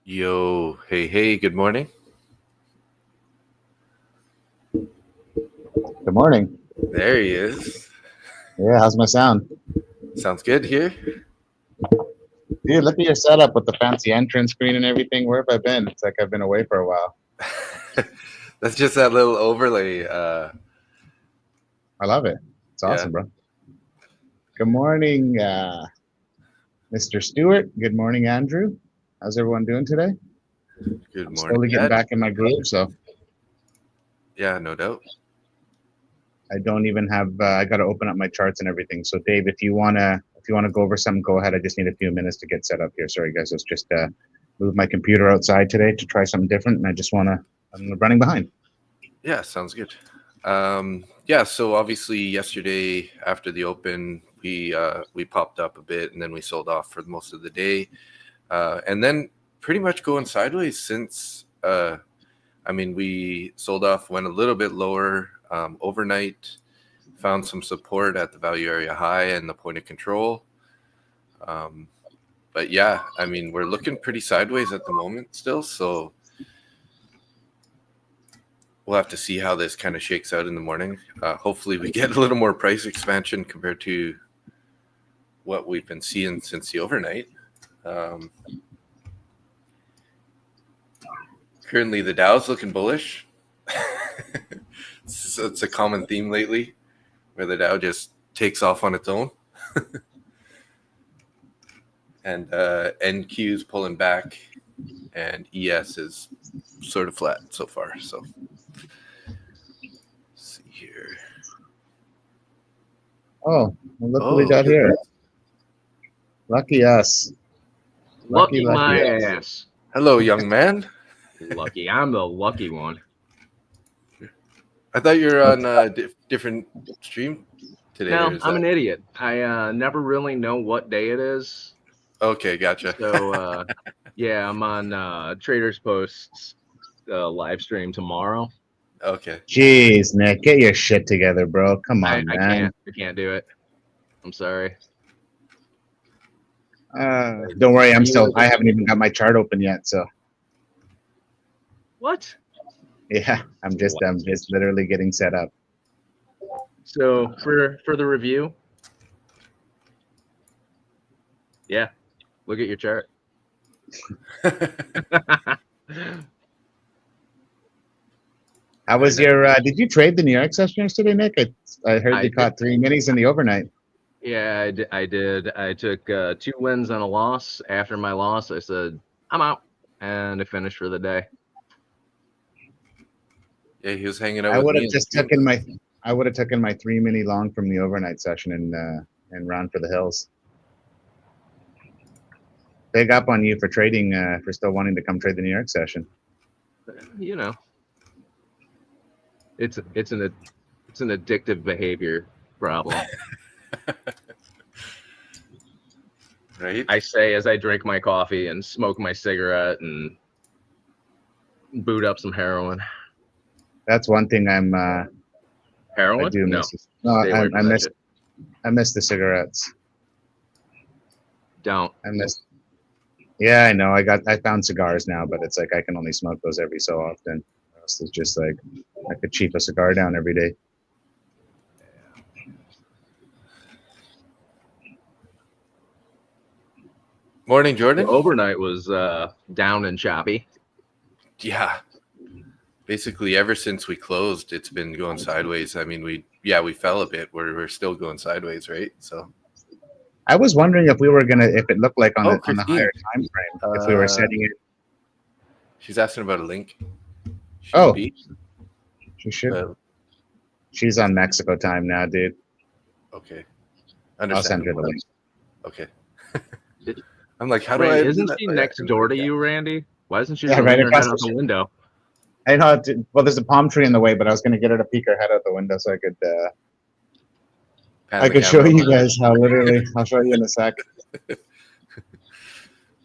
Yo, hey, good morning. Good morning. There he is. Yeah, how's my sound? Sounds good here. Dude, look at your setup with the fancy entrance screen and everything. Where have I been? It's like I've been away for a while. That's just that little overlay. I love it. It's awesome, bro. Good morning, Mr. Stewart. Good morning, Andrew. How's everyone doing today? Good morning. Slowly getting back in my groove, so. Yeah, no doubt. I don't even have. I got to open up my charts and everything. So, Dave, if you wanna go over something, go ahead. I just need a few minutes to get set up here. Sorry, guys. Let's just move my computer outside today to try something different, and I just I'm running behind. Yeah, sounds good. Yeah, so obviously yesterday after the open, we popped up a bit and then we sold off for most of the day, and then pretty much going sideways since. We sold off, went a little bit lower overnight, found some support at the value area high and the point of control. But yeah, we're looking pretty sideways at the moment still, so we'll have to see how this kind of shakes out in the morning. Hopefully we get a little more price expansion compared to what we've been seeing since the overnight. Currently, the Dow's looking bullish. So it's a common theme lately where the Dow just takes off on its own. And NQ's pulling back and ES is sort of flat so far. So let's see here. Oh, well, look what we got here. Lucky us. Lucky my ass. Hello, young man. Lucky. I'm the lucky one. I thought you were on a different stream today. No, I'm an idiot. I never really know what day it is. Okay, gotcha. So, yeah, I'm on Traders Post's live stream tomorrow. Okay. Jeez, Nick, get your shit together, bro. Come on, man. I can't do it. I'm sorry. Don't worry, I haven't even got my chart open yet, so. What? Yeah, I'm just literally getting set up. So for the review, yeah, look at your chart. How was your? Did you trade the New York session yesterday, Nick? I heard you caught 3 minis in the overnight. Yeah, I did. I took 2 wins and a loss. After my loss, I said I'm out, and I finished for the day. Yeah, he was hanging out. I would have taken my 3 mini long from the overnight session and ran for the hills. Big up on you for trading, for still wanting to come trade the New York session. You know, it's an addictive behavior problem. Right. I say as I drink my coffee and smoke my cigarette and boot up some heroin. That's one thing I'm. Heroin? I do miss. No, I miss the cigarettes. Don't. I miss. Yeah, I know. I found cigars now, but it's like I can only smoke those every so often. It's just like I could cheap a cigar down every day. Morning, Jordan. The overnight was down and choppy. Yeah. Basically, ever since we closed, it's been going sideways. We fell a bit. We're still going sideways, right? So, I was wondering if it looked like on the higher time frame, if we were setting it. She's asking about a link. She should. She's on Mexico time now, dude. Okay, I'll send her the link. Okay. I'm like, how do I? Isn't she next door to you, Randy? Why isn't she right across out the window? I know. Well, there's a palm tree in the way, but I was going to get her to peek her head out the window so I could show you guys how literally. I'll show you in a sec.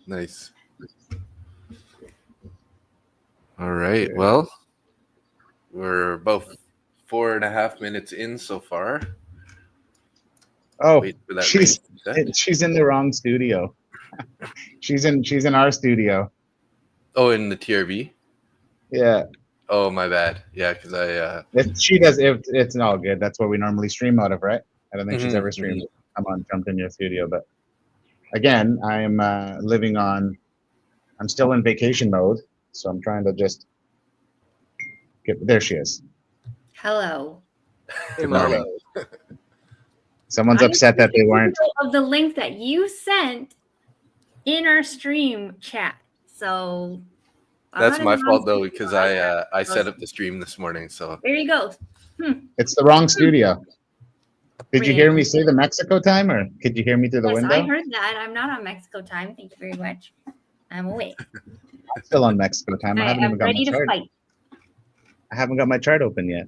Nice. All right. Yeah. Well, we're about 4.5 minutes in so far. Oh, Wait for that range to set. she's in the wrong studio. she's in our studio. Oh, in the TRB? Yeah. Oh, my bad. Yeah, because I She does. It's all good. That's where we normally stream out of, right? I don't think she's ever mhm, streamed. Jumped in your studio, but again, I'm living on. I'm still in vacation mode, so I'm trying to just get. There she is. Hello. Hey, Good Marty. morning. Someone's I'm upset that they weren't. of the link that you sent in our stream chat. So That's my fault though, because because I set up the stream this morning. So there you go. It's the wrong studio. Did you hear me Really? say the Mexico time, or could you hear me through the Yes, window? I heard that. I'm not on Mexico time. Thank you very much. I'm awake. I'm still on Mexico time. I haven't am even got my ready to chart. fight. I haven't got my chart open yet.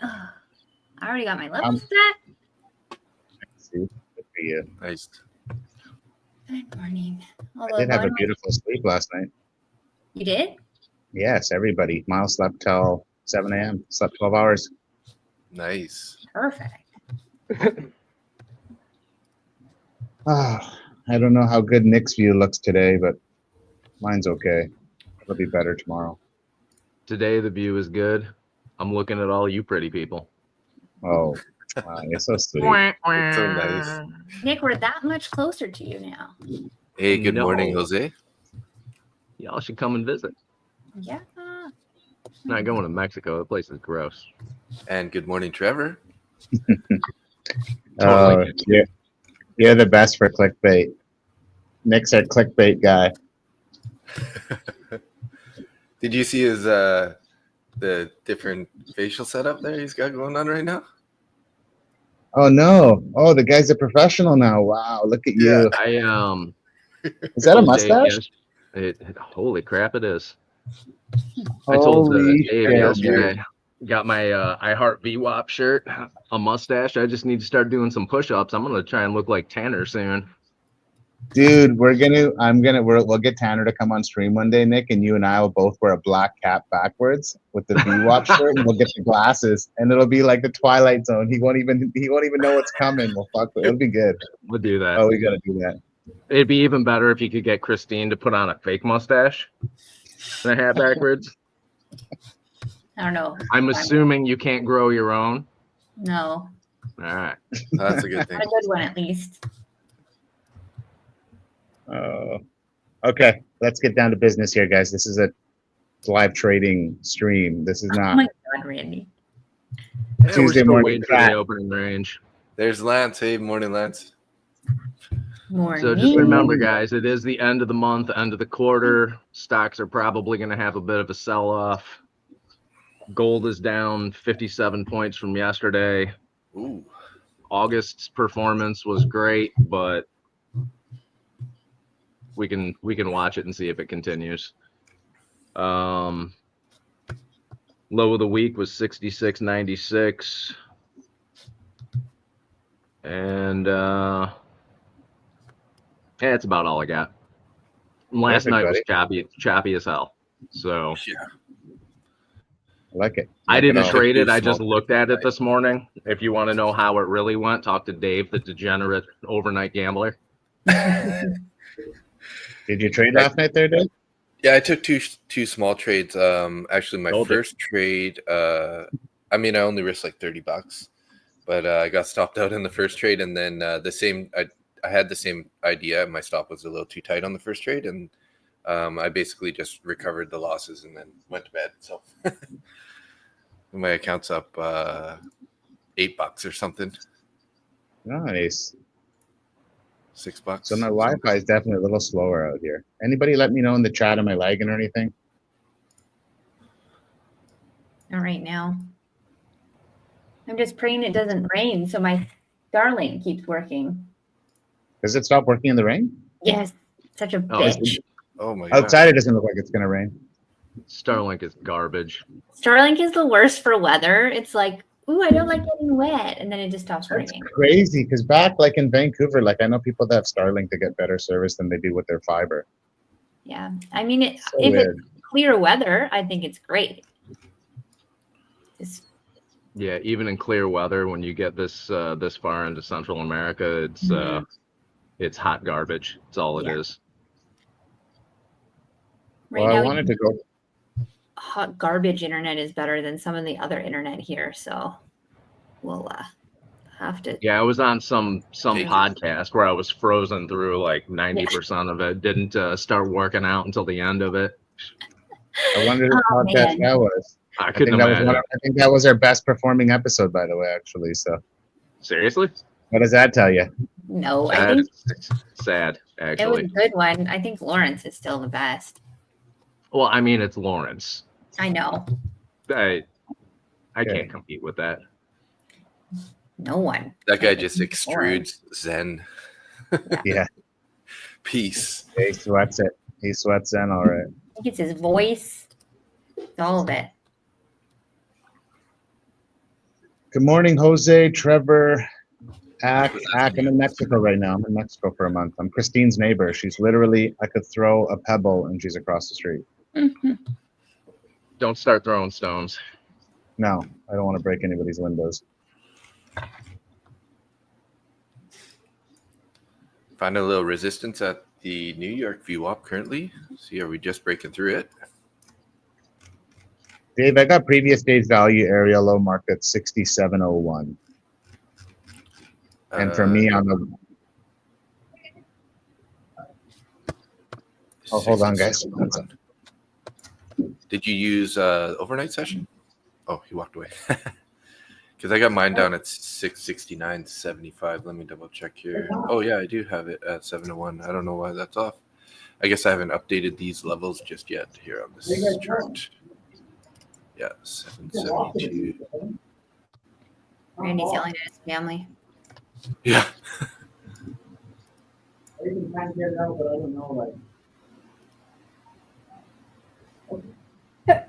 I already got my level set. See, good for you. nice. Good morning. I did have a beautiful sleep last night. You did? Yes, everybody. Miles slept till 7 a.m. Slept 12 hours. Nice. Perfect. I don't know how good Nick's view looks today, but mine's okay. It'll be better tomorrow. Today the view is good. I'm looking at all you pretty people. Oh, wow, you're so sweet. It's so nice. Nick, we're that much closer to you now. Hey, good morning, No. Jose. Y'all should come and visit. Yeah. Not going to Mexico. The place is gross. And good morning, Trevor. Oh, you're the best for clickbait. Nick's our clickbait guy. Did you see his the different facial setup there he's got going on right now? Oh no! Oh, the guy's a professional now. Wow, look at you. I Is that a told Dave mustache? holy crap, it is. I told Holy Dave shit, yesterday. dude. Got my I Heart VWAP shirt, a mustache. I just need to start doing some push-ups. I'm gonna try and look like Tanner soon. Dude, we'll get Tanner to come on stream one day, Nick, and you and I will both wear a black cap backwards with the VWAP shirt, and we'll get the glasses, and it'll be like the Twilight Zone. He won't even know what's coming. We'll fuck with it. It'll be good. We'll do that. Oh, we gotta do that. It'd be even better if you could get Christine to put on a fake mustache and a hat backwards. I don't know. I'm assuming you can't grow your own. No. All right. That's a good thing. A good one, at least. Okay, let's get down to business here, guys. This is a live trading stream. This is Oh not my God, Randy. Yeah, we're Tuesday still morning waiting for chat. the opening range. There's Lance. Hey, morning, Lance. Morning. So just remember, guys, it is the end of the month, end of the quarter. Stocks are probably going to have a bit of a sell-off. Gold is down 57 points from yesterday. Ooh. August's performance was great, but we can watch it and see if it continues. Low of the week was 66.96, and yeah, that's about all I got. Last night was choppy as hell. So Yeah. I like it. I didn't all. trade it. Two I just small looked at it this morning. If you want to know how it really went, talk to Dave, the degenerate overnight gambler. Did you trade last night there, Dave? Yeah, I took two small trades. Actually, my Told you. first trade. I only risked like $30, but I got stopped out in the first trade, and then I had the same idea. My stop was a little too tight on the first trade, and I basically just recovered the losses and then went to bed. So my account's up $8 or something. Nice. $6. So my Wi-Fi is definitely a little slower out here. Anybody let me know in the chat, am I lagging or anything? Not right now. I'm just praying it doesn't rain so my Starlink keeps working. Does it stop working in the rain? Yes. Such a Oh, bitch. Oh my god. Outside, it doesn't look like it's going to rain. Starlink is garbage. Starlink is the worst for weather. It's like, ooh, I don't like getting wet. And then it just stops That's raining. crazy, because back like in Vancouver, like I know people that have Starlink to get better service than they do with their fiber. Yeah. I mean, So weird. clear weather, I think it's great. Yeah, even in clear weather, when you get this this far into Central America, it's hot garbage. It's all it is. Right Well, now, I wanted to go. hot garbage internet is better than some of the other internet here, so we'll have to. Yeah, I was on some podcast where I was frozen through like 90% of it. Didn't start working out until the end of it. I wondered what podcast that was. I couldn't imagine. I think that was our best performing episode, by the way, actually. So seriously, what does that tell you? No, I think it's sad. it was Actually, a good one. I think Lawrence is still the best. well, I mean, it's Lawrence. I know. I can't compete with that. No one. That guy just extrudes zen. Yeah. Peace. He sweats it. He sweats in all right. I think it's his voice. It's all of it. Good morning, Jose, Trevor, Ack. I'm in Mexico right now. I'm in Mexico for a month. I'm Christine's neighbor. She's literally, I could throw a pebble and she's across the street. Mm-hmm. Don't start throwing stones. No, I don't want to break anybody's windows. Find a little resistance at the New York VWAP currently. See, are we just breaking through it? Dave, I got previous day's value area low marked at 67.01. And for me on the... Oh, hold on, guys. Did you use overnight session? Oh, he walked away. Because I got mine down at 669.75. Let me double check here. Oh, yeah, I do have it at 7:01. I don't know why that's off. I guess I haven't updated these levels just yet here on this chart. Yeah, 772. Randy's yelling at his family. Yeah. Bless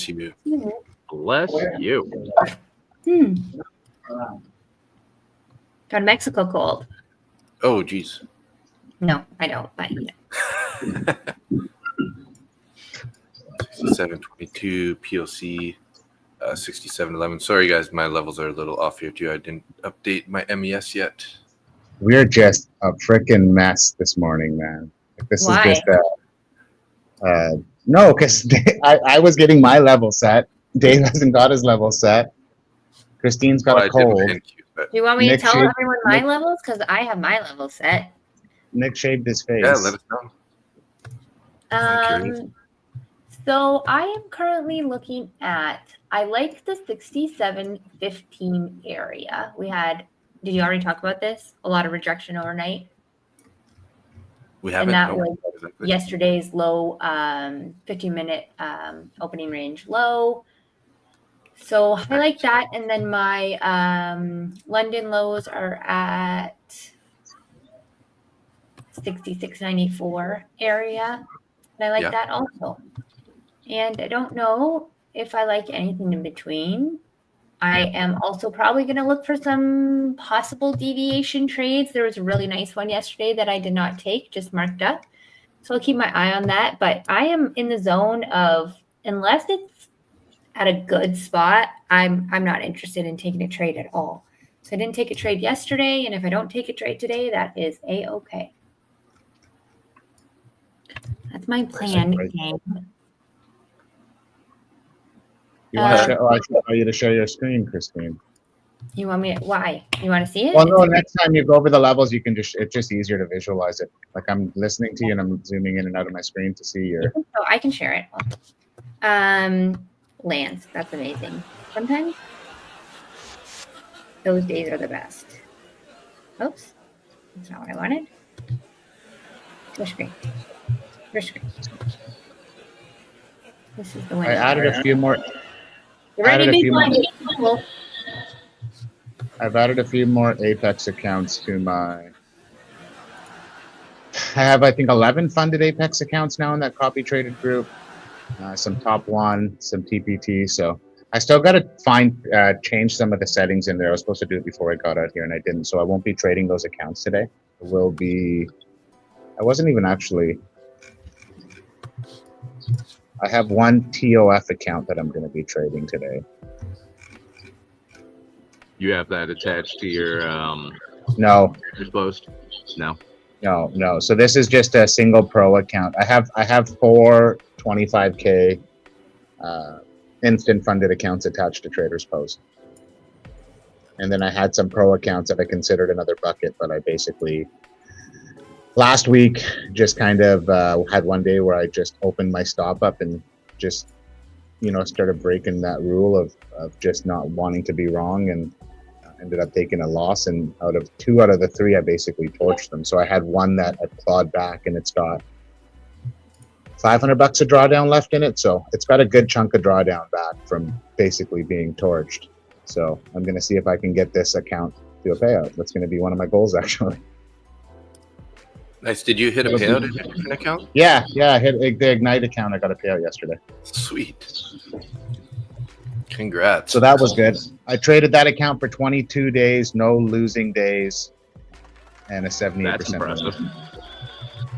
you. Bless you. Got Mexico cold. Oh, geez. No, I don't. But you know. 67.22 POC, 67.11. Sorry, guys, my levels are a little off here too. I didn't update my MES yet. We're just a freaking mess this morning, man. This Why? is just no, because I was getting my level set. Dave hasn't got his level set. Christine's got a cold. Do you want me Nick to tell shaved- everyone my levels? Because I have my level set. Nick shaved his face. Yeah, let us know. I'm curious. So I am currently looking at, I like the 67.15 area. We had, did you already talk about this? A lot of rejection overnight. We haven't. And that no, was exactly. yesterday's low, 15-minute opening range low. So I like that. And then my London lows are at 66.94 area. And I like that also. And I don't know if I like anything in between. I am also probably going to look for some possible deviation trades. There was a really nice one yesterday that I did not take, just marked up. So I'll keep my eye on that. But I am in the zone of, unless it's at a good spot, I'm not interested in taking a trade at all. So I didn't take a trade yesterday. And if I don't take a trade today, that is A-okay. That's my plan game. You want to show? Oh, I should tell you to share your screen, Christine. You want me? Why? You want to see it? Well, no. Next time you go over the levels, you can just. It's just easier to visualize it. Like I'm listening to you and I'm zooming in and out of my screen to see your. Oh, I can share it. Lands. That's amazing. Sometimes those days are the best. Oops, that's not what I wanted. Your screen. Your screen. This is the one. I added a few more. You're ready to be blind. I've added a few more Apex accounts to my. I have, I think, 11 funded Apex accounts now in that copy traded group. Some top one, some TPT. So I still got to change some of the settings in there. I was supposed to do it before I got out here and I didn't. So I won't be trading those accounts today. It will be. I wasn't even actually. I have one TOF account that I'm going to be trading today. You have that attached to your No, your post? No. no. So this is just a single pro account. I have 4 25K instant funded accounts attached to Traders Post. And then I had some pro accounts that I considered another bucket, but I basically last week just kind of had one day where I just opened my stop up and just, you know, started breaking that rule of just not wanting to be wrong, and ended up taking a loss. And out of 2 out of the 3, I basically torched them. So I had one that I clawed back, and it's got $500 of drawdown left in it. So it's got a good chunk of drawdown back from basically being torched. So I'm going to see if I can get this account to a payout. That's going to be one of my goals, actually. Nice. Did you hit a payout in your different account? Yeah. I hit the Ignite account. I got a payout yesterday. Sweet. Congrats. So that was good. I traded that account for 22 days, no losing days, and a 78%. That's impressive. win.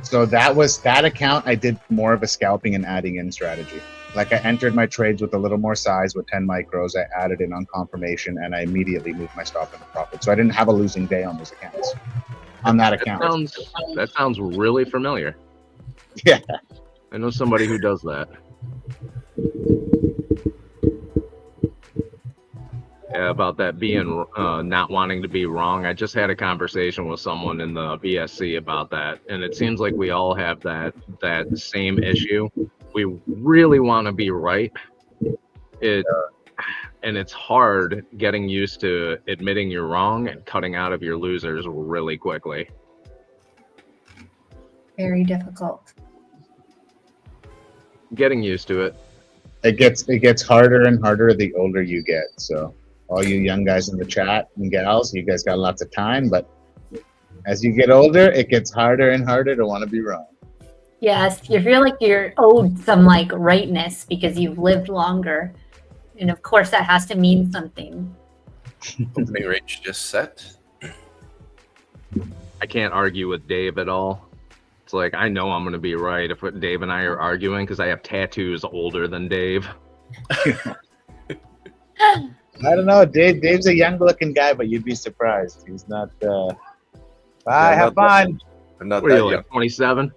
So that account, I did more of a scalping and adding in strategy. Like I entered my trades with a little more size with 10 micros. I added in on confirmation, and I immediately moved my stop into profit. So I didn't have a losing day on those accounts. On that account. That sounds really familiar. Yeah. I know somebody who does that. Yeah, about that being not wanting to be wrong. I just had a conversation with someone in the BSC about that, and it seems like we all have that same issue. We really want to be right. And it's hard getting used to admitting you're wrong and cutting out of your losers really quickly. Very difficult. Getting used to it. It gets harder and harder the older you get. So all you young guys in the chat and gals, you guys got lots of time, but as you get older, it gets harder and harder to want to be wrong. Yes, you feel like you're owed some like rightness because you've lived longer. And of course that has to mean something. Opening range just set. I can't argue with Dave at all. It's like, I know I'm going to be right if Dave and I are arguing because I have tattoos older than Dave. I don't know. Dave's a young looking guy, but you'd be surprised. He's not. Bye, have fun. I'm not What are that you, young. like 27?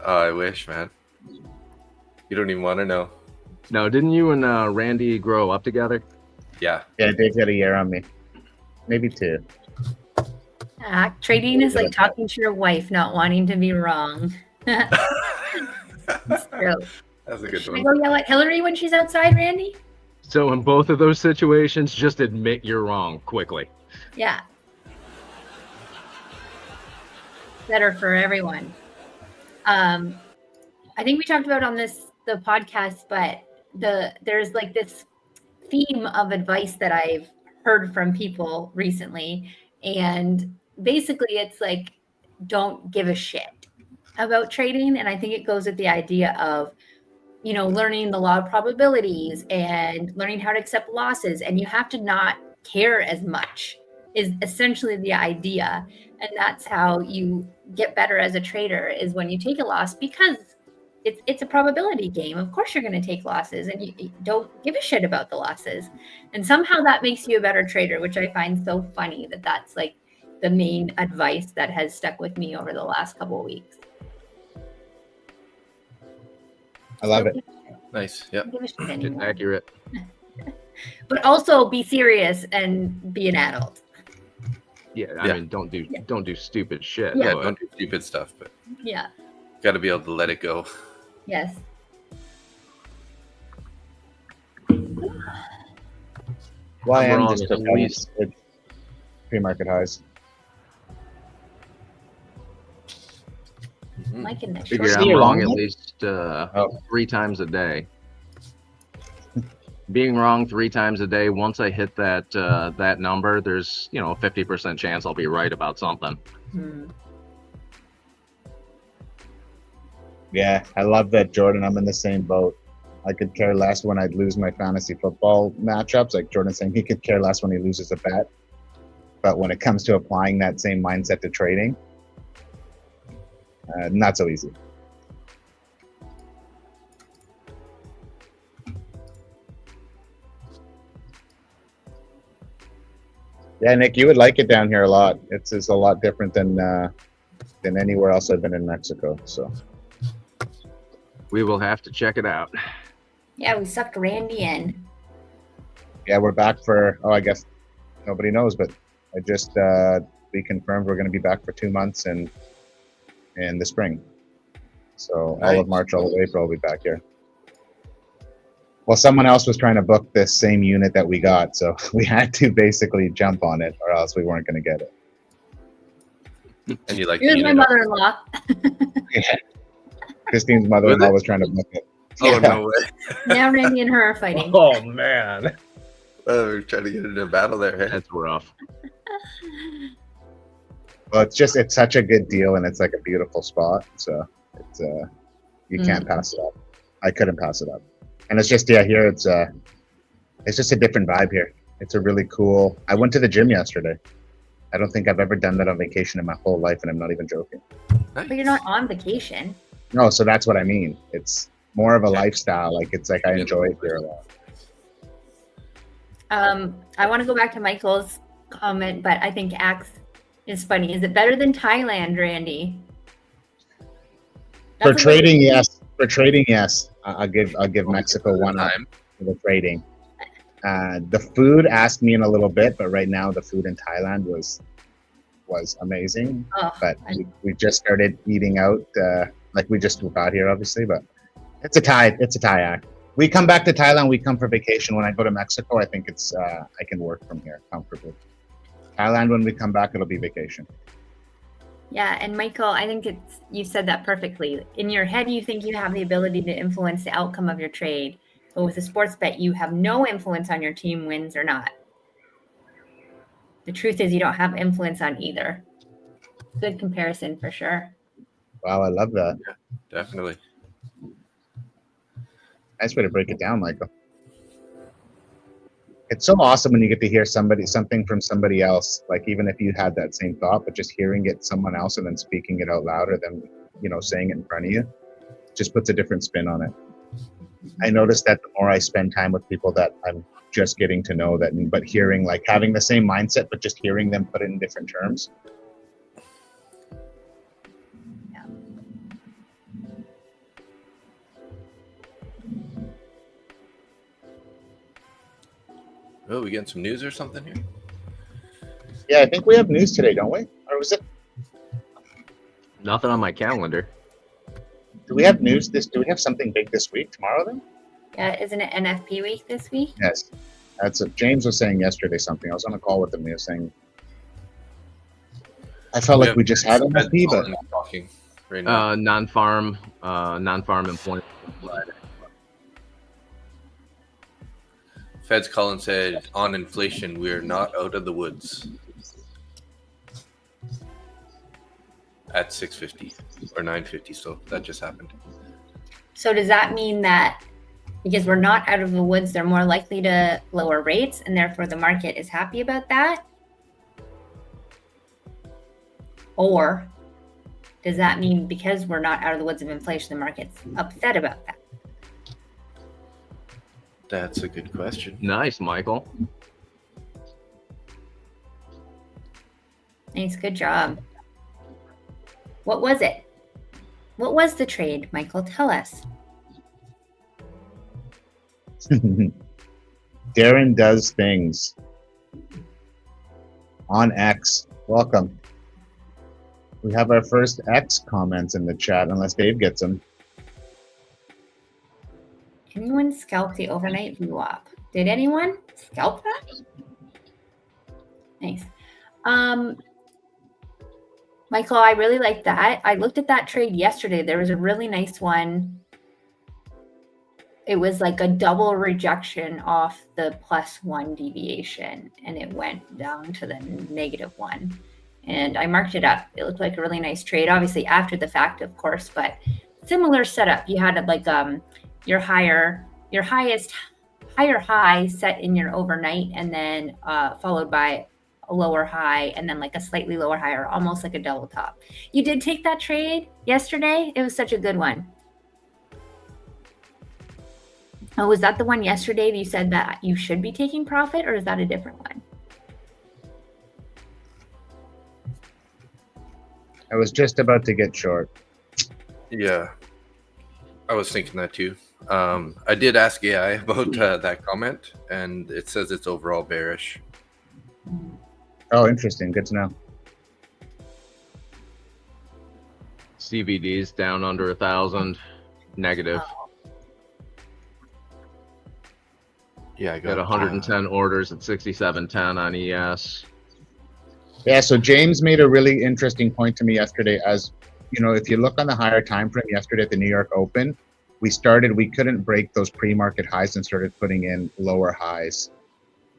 Oh, I wish, man. You don't even want to know. No, didn't you and Randy grow up together? Yeah. Yeah, Dave's got a year on me. Maybe 2. Trading is like talking to your wife, not wanting to be wrong. It's true. That's a good Should I one. go yell at Hillary when she's outside, Randy? So in both of those situations, just admit you're wrong quickly. Yeah. Better for everyone. I think we talked about on the podcast, but there's like this theme of advice that I've heard from people recently, and basically it's like, don't give a shit about trading. And I think it goes with the idea of, you know, learning the law of probabilities and learning how to accept losses, and you have to not care as much is essentially the idea. And that's how you get better as a trader, is when you take a loss, because it's a probability game. Of course you're going to take losses, and you don't give a shit about the losses. And somehow that makes you a better trader, which I find so funny that that's like the main advice that has stuck with me over the last couple of weeks. I love it. Nice. Yeah. Don't give a shit It's anymore. accurate. But also be serious and be an adult. Yeah, I mean, don't do stupid shit. Yeah. Yeah, but don't do stupid stuff, but Yeah. got to be able to let it go. Yes. YM wrong just at took least. out pre-market highs. Mike and Nick. Figure Short I'm year wrong long, at huh? least Oh. 3 times a day. Being wrong 3 times a day, once I hit that number, there's, you know, a 50% chance I'll be right about something. Yeah, I love that, Jordan. I'm in the same boat. I could care less when I'd lose my fantasy football matchups. Like Jordan saying, he could care less when he loses a bet. But when it comes to applying that same mindset to trading, not so easy. Yeah, Nick, you would like it down here a lot. It's a lot different than anywhere else I've been in Mexico. So We will have to check it out. Yeah, we sucked Randy in. yeah, we're back for. Oh, I guess nobody knows, but I just we confirmed we're going to be back for 2 months in the spring. So all of Nice. March, all of April, we'll be back here. Well, someone else was trying to book this same unit that we got, so we had to basically jump on it, or else we weren't going to get it. And you like Here's the my unit? mother-in-law. Yeah. Christine's mother-in-law was trying to book it. Oh, Yeah. no way. Now Randy and her are fighting. Oh man. We're trying to get into a battle there. Hey? That's rough. Well, it's such a good deal, and it's like a beautiful spot. So it's you can't pass it up. I couldn't pass it up. And it's just here it's just a different vibe here. It's a really cool. I went to the gym yesterday. I don't think I've ever done that on vacation in my whole life, and I'm not even joking. Nice. But you're not on vacation. No, so that's what I mean. It's more of a lifestyle. Like it's like I enjoy it here a lot. I want to go back to Michael's comment, but I think Axe is funny. Is it better than Thailand, Randy? For That's a trading, yes. For trading, yes. I'll give Mexico one up Time. for the trading. The food asked me in a little bit, but right now the food in Thailand was amazing. Oh, But we just started eating out. Like we just got here, obviously, but it's a Thai act. We come back to Thailand. We come for vacation. When I go to Mexico, I think it's I can work from here comfortably. Thailand, when we come back, it'll be vacation. yeah. And Michael, I think you said that perfectly. In your head, you think you have the ability to influence the outcome of your trade. But with a sports bet, you have no influence on your team wins or not. The truth is you don't have influence on either. Good comparison for sure. Wow, I love that. Definitely. Nice way to break it down, Michael. It's so awesome when you get to hear something from somebody else, like even if you had that same thought, but just hearing it someone else and then speaking it out loud, or them, saying it in front of you, just puts a different spin on it. I noticed that the more I spend time with people that I'm just getting to know, but hearing, like having the same mindset, but just hearing them put it in different terms. Oh, we getting some news or something here? Yeah, I think we have news today, don't we? Or was it? Nothing on my calendar. Do we have news do we have something big this week, tomorrow then? Yeah, isn't it NFP week this week? Yes. That's what James was saying yesterday something. I was on a call with him. He was saying, I felt like we just had NFP, but talking right now. Non-farm employment. Fed's Colin said, on inflation, we are not out of the woods. At 650 or 950, so that just happened. So does that mean that because we're not out of the woods, they're more likely to lower rates and therefore the market is happy about that? Or does that mean because we're not out of the woods of inflation, the market's upset about that? That's a good question. Nice, Michael. Thanks, good job. What was it? What was the trade, Michael? Tell us. Darren does things on X. Welcome. We have our first X comments in the chat, unless Dave gets them. Anyone scalp the overnight VWAP? Did anyone scalp that? Nice. Michael, I really like that. I looked at that trade yesterday. There was a really nice one. It was like a double rejection off the +1 deviation, and it went down to the -1. And I marked it up. It looked like a really nice trade, obviously after the fact, of course, but similar setup. You had like your higher high set in your overnight, and then followed by a lower high, and then like a slightly lower high, or almost like a double top. You did take that trade yesterday. It was such a good one. Oh, was that the one yesterday that you said that you should be taking profit, or is that a different one? I was just about to get short. Yeah, I was thinking that too. I did ask AI about that comment, and it says it's overall bearish. Oh, interesting. Good to know. CVD's down under 1,000, negative. Yeah, I Got 110 orders at 67.10 on ES. Yeah, so James made a really interesting point to me yesterday. As you know, if you look on the higher time frame yesterday at the New York Open, we couldn't break those pre-market highs and started putting in lower highs,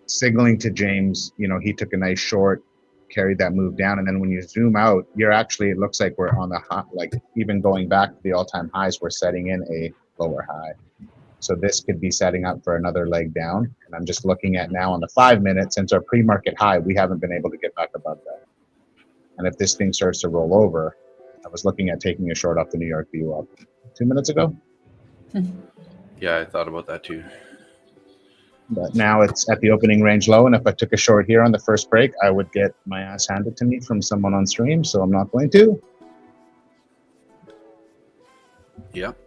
signaling to James, you know, he took a nice short, carried that move down, and then when you zoom out, it looks like we're on the high, like even going back to the all-time highs, we're setting in a lower high. So this could be setting up for another leg down. And I'm just looking at now on the 5 minute, since our pre-market high, we haven't been able to get back above that. And if this thing starts to roll over, I was looking at taking a short off the New York view up 2 minutes ago. Yeah, I thought about that too. But now it's at the opening range low. And if I took a short here on the first break, I would get my ass handed to me from someone on stream. So I'm not going to. Yep.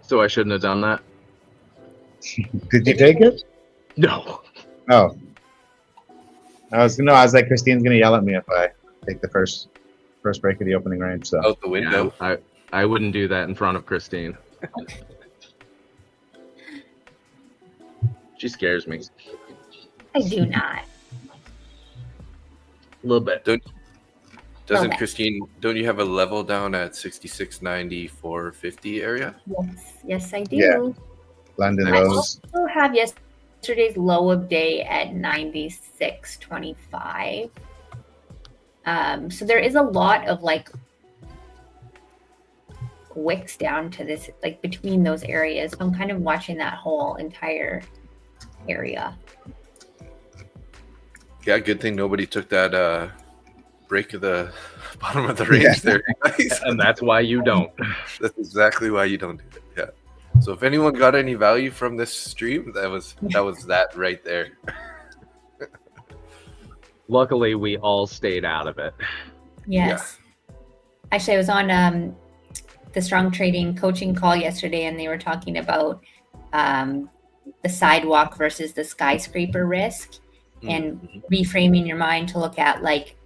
So I shouldn't have done that? Did you take it? No. Oh. I was like, Christine's going to yell at me if I take the first break of the opening range. So Out the window. Yeah, I wouldn't do that in front of Christine. She scares me. I do not. A little bit. Doesn't Okay. Christine, don't you have a level down at 66.90, 450 area? Yes, I do. Yeah. London I lows. also have yesterday's low of day at 96.25. So there is a lot of like wicks down to this, like between those areas. So I'm kind of watching that whole entire area. Yeah, good thing nobody took that break of the bottom of the range there, guys. And that's why you don't. That's exactly why you don't do it. Yeah. So if anyone got any value from this stream, that was that right there. Luckily, we all stayed out of it. Yes. Actually, I was on the strong trading coaching call yesterday, and they were talking about the sidewalk versus the skyscraper risk, and reframing your mind to look at, like,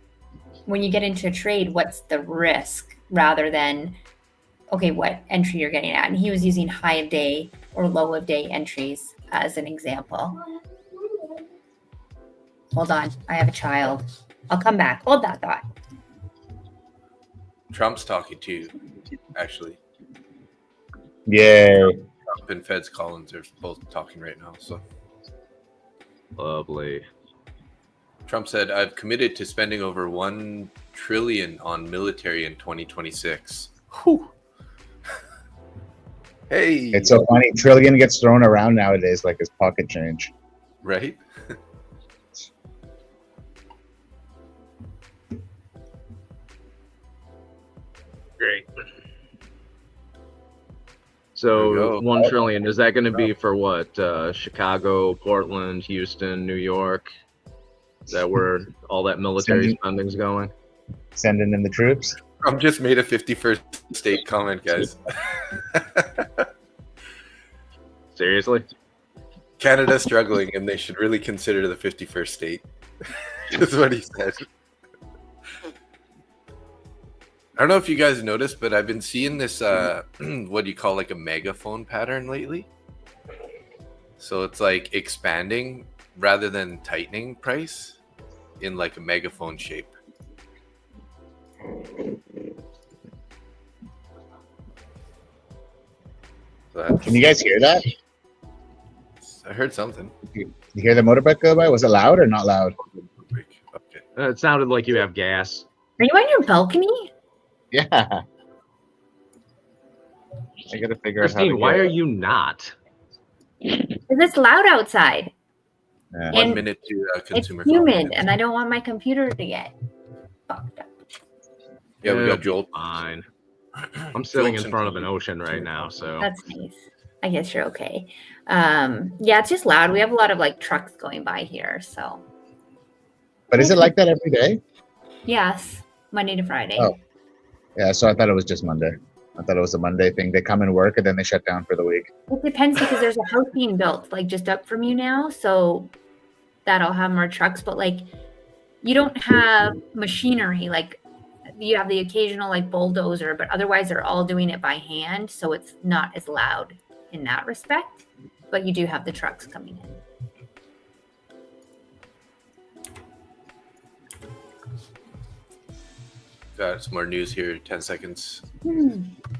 when you get into a trade, what's the risk rather than, okay, what entry you're getting at. And he was using high of day or low of day entries as an example. Hold on, I have a child. I'll come back. Hold that thought. Trump's talking to you, actually. Yay. Trump and Feds Collins are both talking right now. So Lovely. Trump said, "I've committed to spending over $1 trillion on military in 2026." Whew. Hey, It's so funny. Trillion gets thrown around nowadays like it's pocket change. right? Great. There we So go. 1 trillion, is that going to be for what? Chicago, Portland, Houston, New York? Is that where all that military spending's going? Sending in the troops. Trump just made a 51st state comment, guys. Seriously? Canada's struggling, and they should really consider the 51st state. That's what he said. I don't know if you guys noticed, but I've been seeing this, what do you call, like a megaphone pattern lately? So it's like expanding rather than tightening price in like a megaphone shape. So Can you guys hear that? I heard something. You hear the motorbike go by? Was it loud or not loud? Okay. It sounded like you have gas. Are you on your balcony? Yeah. I gotta figure out how to Christine, why get are it. you not? Because it's loud outside. Yeah. 1 And minute to It's consumer humid, confidence. and I don't want my computer to get fucked up. Yeah, we It'll got be Joel. Fine. I'm sitting Jolt's in front of an ocean right now, so That's nice. I guess you're okay. Yeah, it's just loud. We have a lot of like trucks going by here, so But is it like that every day? Yes, Monday to Friday. Oh. Yeah, so I thought it was just Monday. I thought it was a Monday thing. They come and work and then they shut down for the week. It depends because there's a house being built like just up from you now, so that'll have more trucks. But like, you don't have machinery. Like, you have the occasional like bulldozer, but otherwise they're all doing it by hand, so it's not as loud in that respect. But you do have the trucks coming in. Got some more news here. 10 seconds.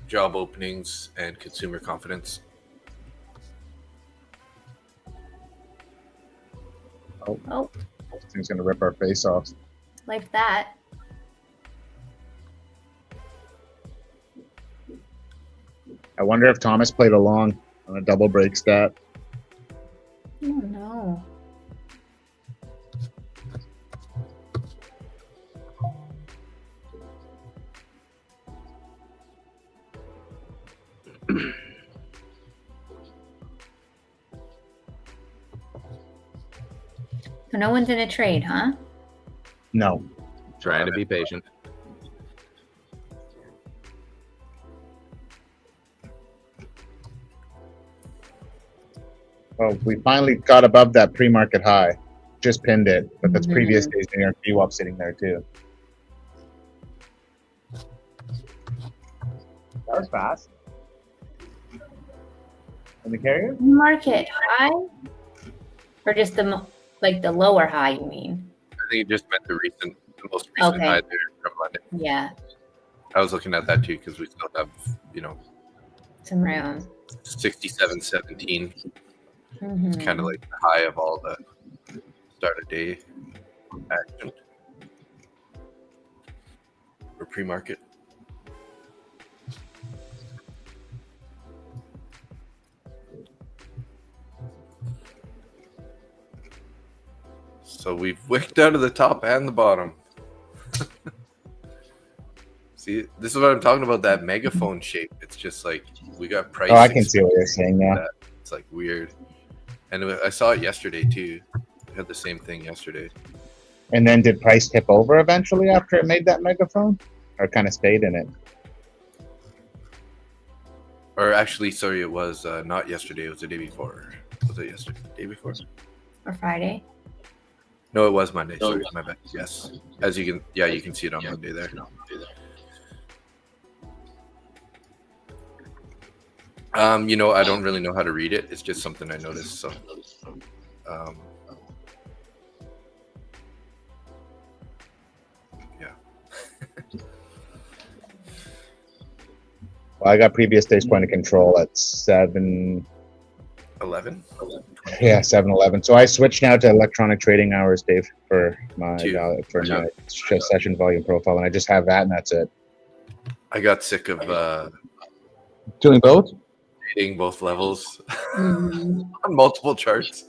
Job openings and consumer confidence. Oh, This thing's gonna rip our face off. like that. I wonder if Thomas played along on a double break stat. Oh no. So no one's in a trade, huh? No. Trying to be patient. Well, we finally got above that pre-market high. Just pinned it, but that's Mhm. previous days New York VWAP sitting there too. That was fast. And the carrier? Market high, or just the the lower high? You mean? I think it just meant the most recent Okay. high there from London. Yeah, I was looking at that too because we still have, some room. 67.17. Mhm. It's kind of like the high of all the start of day action or pre-market. So we've wicked out of the top and the bottom. See, this is what I'm talking about, that megaphone shape. It's just like we got price. Oh, I can see what you're saying now. It's like weird. And I saw it yesterday too. We had the same thing yesterday. And then did price tip over eventually after it made that megaphone? Or kind of stayed in it? Or actually, sorry, it was not yesterday. It was the day before. Was it yesterday? Day before? Or Friday. No, it was Monday. Sorry, my bad. Yes, as you can see it on Monday there. I don't really know how to read it. It's just something I noticed. So, yeah. Well, I got previous days point of control at 7. 11. Yeah, 7-11. So I switched now to electronic trading hours, Dave, for my session volume profile, and I just have that, and that's it. I got sick of Doing both? trading both levels Mhm. on multiple charts.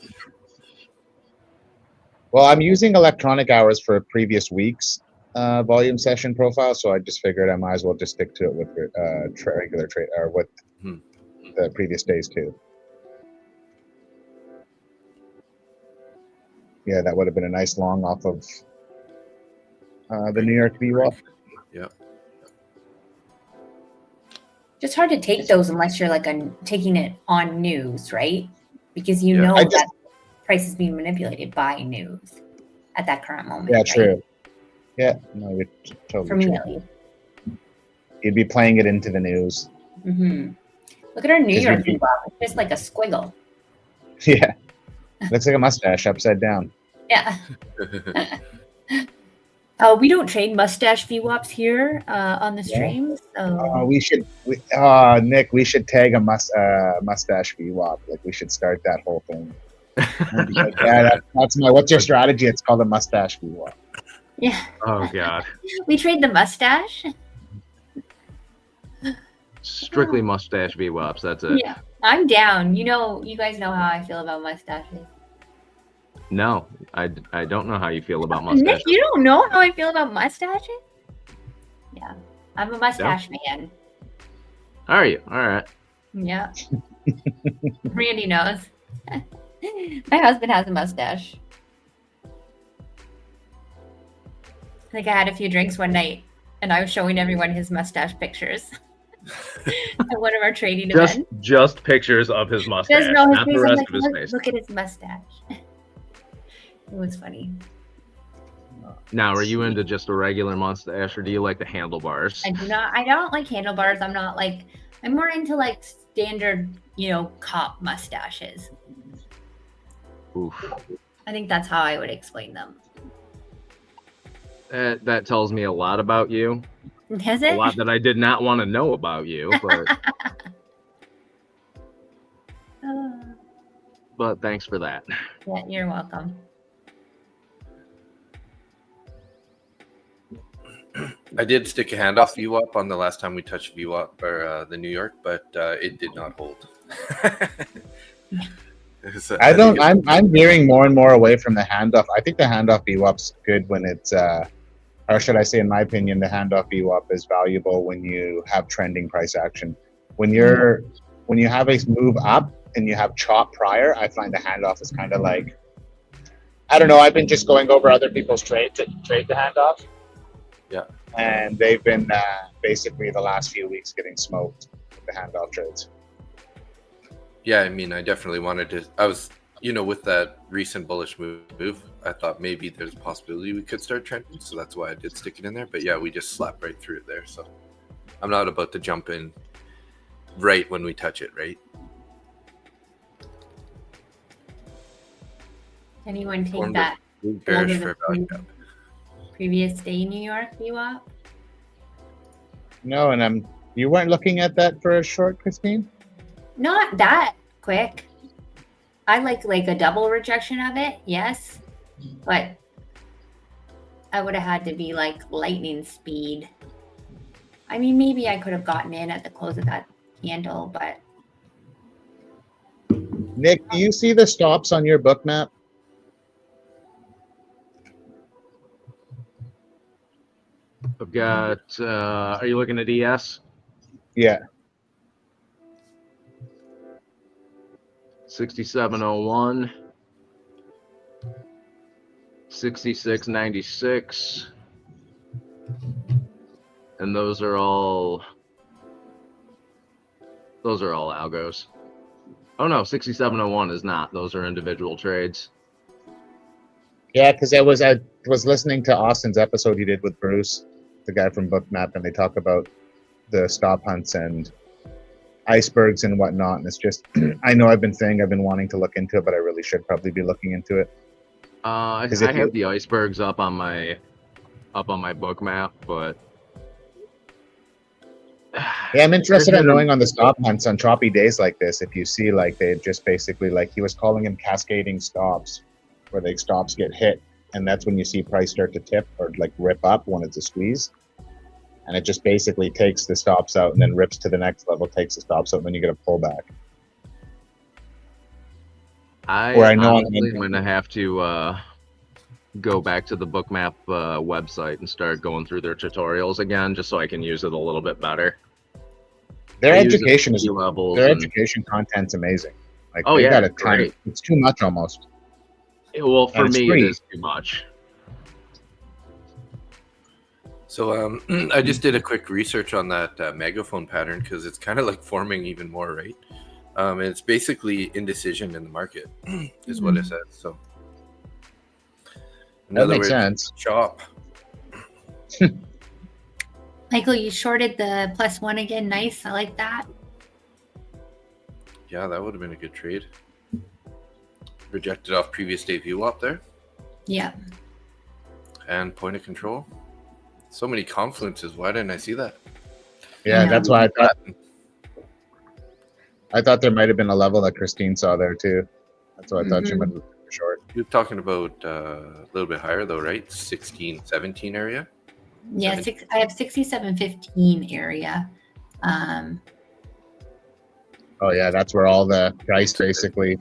Well, I'm using electronic hours for previous week's volume session profile, so I just figured I might as well just stick to it with regular trade or with the previous days too. Yeah, that would have been a nice long off of the New York VWAP. Yeah. Just hard to take those unless you're taking it on news, right? Because you Yeah. know I just- that price is being manipulated by news at that current moment. Yeah, right? true. Yeah, no, you're totally For me, true. at least. You'd be playing it into the news. Mm-hmm. Look at our New 'Cause York you'd be- VWAP. It's just like a squiggle. Yeah, looks like a mustache upside down. Yeah. We don't trade mustache VWAPs here on the stream. So Nick, we should tag a mustache VWAP. Like we should start that whole thing. Like, yeah, that's my. What's your strategy? It's called a mustache VWAP. yeah, Oh God. we trade the mustache. Strictly mustache VWAPs. That's it. Yeah, I'm down. You guys know how I feel about mustaches. No, I don't know how you feel about Nick, mustaches. you don't know how I feel about mustaches? Yeah, I'm a mustache man. Are you? All right. Yeah. Randy knows. My husband has a mustache. I think I had a few drinks one night, and I was showing everyone his mustache pictures at one of our trading events. Just pictures of his mustache, There's no his not face. the I'm rest like, of his look, face. look at his mustache. It was funny. Now, are you into just a regular mustache, or do you like the handlebars? I don't like handlebars. I'm more into like standard, cop mustaches. Oof. I think that's how I would explain them. That tells me a lot about you. Does A it? lot that I did not want to know about you, but thanks for that. Yeah, you're welcome. I did stick a handoff VWAP on the last time we touched VWAP or the New York, but it did not hold. I'm veering more and more away from the handoff. I think the handoff VWAP's good when it's, or should I say, in my opinion, the handoff VWAP is valuable when you have trending price action. When you have a move up and you have chop prior, I find the handoff is kind of like, I don't know. I've been just going over other people's trade the handoff. Yeah. And they've been basically the last few weeks getting smoked with the handoff trades. Yeah, I mean, I definitely wanted to. I was, with that recent bullish move, I thought maybe there's a possibility we could start trending. So that's why I did stick it in there. But yeah, we just slapped right through it there. So I'm not about to jump in right when we touch it, right? Anyone take Formed that bearish over for the value gap. previous day in New York VWAP? No, and you weren't looking at that for a short, Christine? Not that quick. I like a double rejection of it, yes. But I would have had to be like lightning speed. I mean, maybe I could have gotten in at the close of that candle, but Nick, do you see the stops on your book map? I've got, are you looking at ES? Yeah. 6701, 6696, and those are all algos. Oh no, 6701 is not. Those are individual trades. Yeah, because I was listening to Austin's episode he did with Bruce, the guy from Bookmap, and they talk about the stop hunts and icebergs and whatnot. And it's just, I know I've been wanting to look into it, but I really should probably be looking into it. I have the icebergs up on my book map, but yeah, I'm interested in knowing on the stop hunts on choppy days like this, if you see like they just basically, like he was calling them cascading stops, where the stops get hit, and that's when you see price start to tip or like rip up when it's a squeeze, and it just basically takes the stops out and then rips to the next level, takes the stops out, and then you get a pullback. I'm going to have to go back to the Bookmap website and start going through their tutorials again, just so I can use it a little bit better. Their education education content's amazing. Like, oh yeah, got a ton. It's too much almost. Well, for me, it is too much. So I just did a quick research on that megaphone pattern because it's kind of like forming even more, right? And it's basically indecision in the market is what it says. So that makes sense. Chop. Michael, you shorted the +1 again. Nice. I like that. Yeah, that would have been a good trade. Rejected off previous day VWAP there. Yeah. And point of control. So many confluences. Why didn't I see that? Yeah, that's why I thought there might have been a level that Christine saw there too. That's why I thought she might have been short. You're talking about a little bit higher though, right? 16, 17 area? Yeah, I have 67.15 area. Oh yeah, that's where all the price basically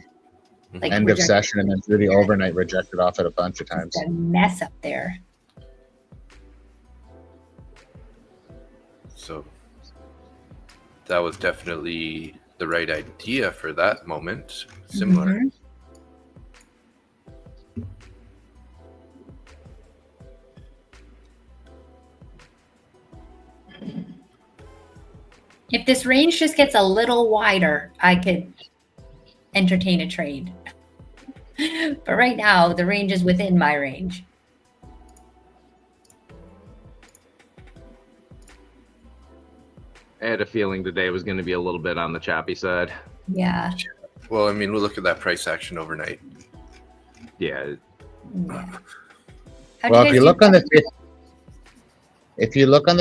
like end of session and then through the overnight rejected off it a bunch of times. It's a mess up there. So that was definitely the right idea for that moment. Similar. If this range just gets a little wider, I could entertain a trade. But right now, the range is within my range. I had a feeling today was going to be a little bit on the choppy side. Yeah. Well, I mean, we'll look at that price action overnight. Yeah. Well, if you look on the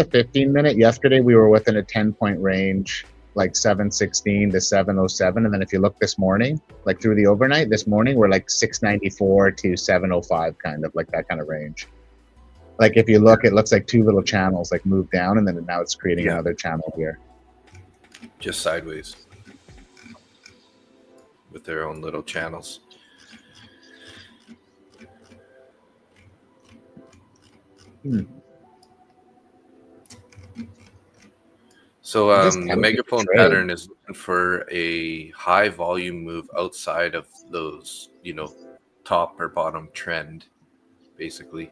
15-minute, yesterday we were within a 10-point range, like 716 to 707, and then if you look this morning, like through the overnight, this morning we're like 694 to 705, kind of like that kind of range. Like if you look, it looks like two little channels like move down, and then now it's creating another channel here. Just sideways with their own little channels. So the megaphone pattern is looking for a high volume move outside of those, top or bottom trend, basically.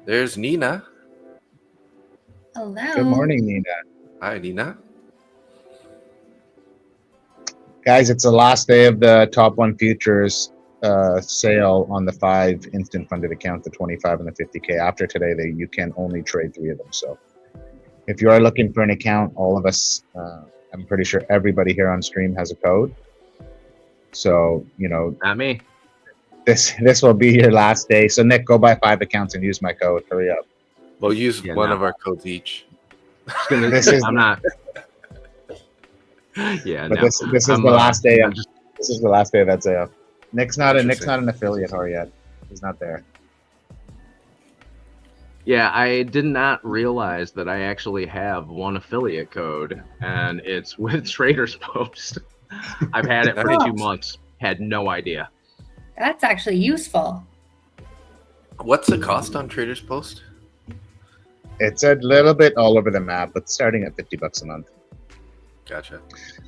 There's Nina. Hello. Good morning, Nina. Hi, Nina. Guys, it's the last day of the Top 1 Futures sale on the 5 instant funded accounts, the 25 and the 50K. After today, you can only trade 3 of them. So if you are looking for an account, all of us, I'm pretty sure everybody here on stream has a code. So, Not me. This will be your last day. So Nick, go buy 5 accounts and use my code. Hurry up. We'll use one of our codes each. I'm not. Yeah, but no. this is the last day. This is the last day of that sale. Nick's not an affiliate or yet. He's not there. Yeah, I did not realize that I actually have one affiliate code, and it's with Traders Post. I've had it for 2 months. Had no idea. That's actually useful. What's the cost on Traders Post? It's a little bit all over the map, but starting at $50 a month. Gotcha.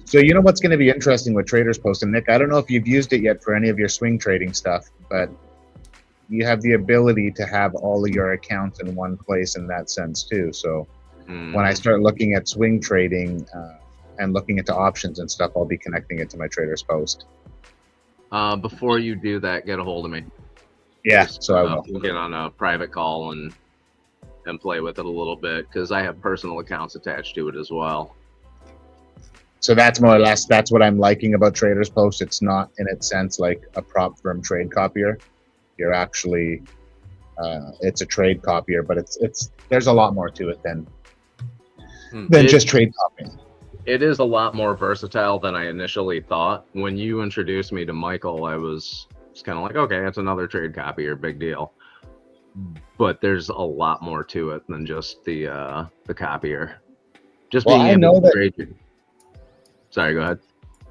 So you know what's going to be interesting with Traders Post, and Nick, I don't know if you've used it yet for any of your swing trading stuff, but you have the ability to have all of your accounts in one place in that sense too. So when I start looking at swing trading and looking into options and stuff, I'll be connecting it to my Traders Post. Before you do that, get a hold of me. Yeah, so I will. We'll get on a private call and play with it a little bit, because I have personal accounts attached to it as well. So that's more or less, that's what I'm liking about Traders Post. It's not in its sense like a prop firm trade copier. You're actually, it's a trade copier, but it's there's a lot more to it than just trade copying. It is a lot more versatile than I initially thought. When you introduced me to Michael, I was kind of like, okay, it's another trade copier, big deal. But there's a lot more to it than just the copier. Just being able to trade. Sorry, go ahead.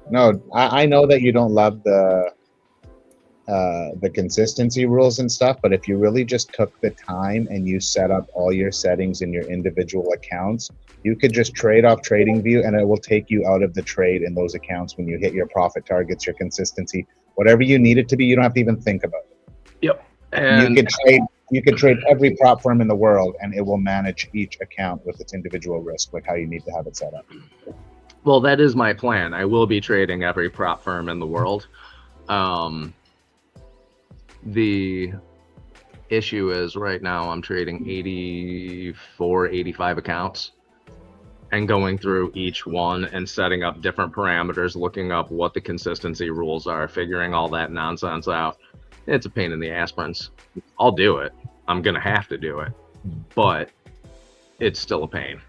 No, I know that you don't love the consistency rules and stuff, but if you really just took the time and you set up all your settings in your individual accounts, you could just trade off TradingView and it will take you out of the trade in those accounts when you hit your profit targets, your consistency, whatever you need it to be. You don't have to even think about it. Yep. And you could trade every prop firm in the world and it will manage each account with its individual risk, like how you need to have it set up. Well, that is my plan. I will be trading every prop firm in the world. The issue is right now I'm trading 84, 85 accounts and going through each one and setting up different parameters, looking up what the consistency rules are, figuring all that nonsense out. It's a pain in the ass, Prince. I'll do it. I'm going to have to do it, but it's still a pain.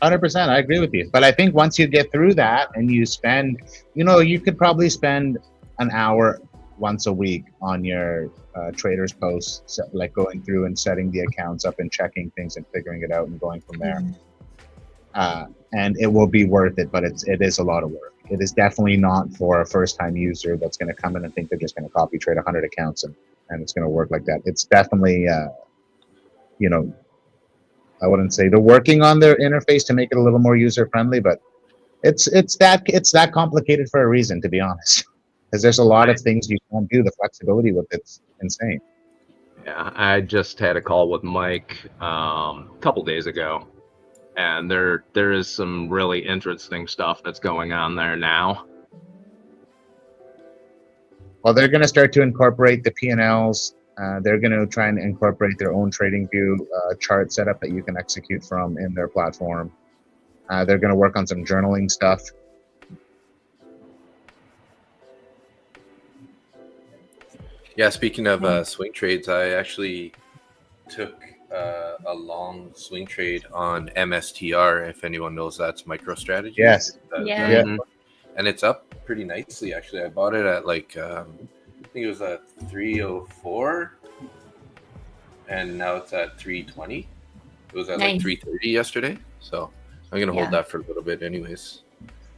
100%. I agree with you. But I think once you get through that and you spend, you could probably spend an hour once a week on your Traders Post, like going through and setting the accounts up and checking things and figuring it out and going from there. And it will be worth it, but it is a lot of work. It is definitely not for a first-time user that's going to come in and think they're just going to copy trade 100 accounts and it's going to work like that. It's definitely, I wouldn't say they're working on their interface to make it a little more user-friendly, but it's that complicated for a reason, to be honest. Because there's a lot of things you can't do. The flexibility with it's insane. Yeah, I just had a call with Mike a couple days ago, and there is some really interesting stuff that's going on there now. Well, they're going to start to incorporate the P&Ls. They're going to try and incorporate their own trading view chart setup that you can execute from in their platform. They're going to work on some journaling stuff. Yeah, speaking of swing trades, I actually took a long swing trade on MSTR. If anyone knows, that's MicroStrategy. Yes. Yeah. And it's up pretty nicely, actually. I bought it at like I think it was at 304, and now it's at 320. It was at like 330 yesterday, so I'm gonna hold that for a little bit, anyways.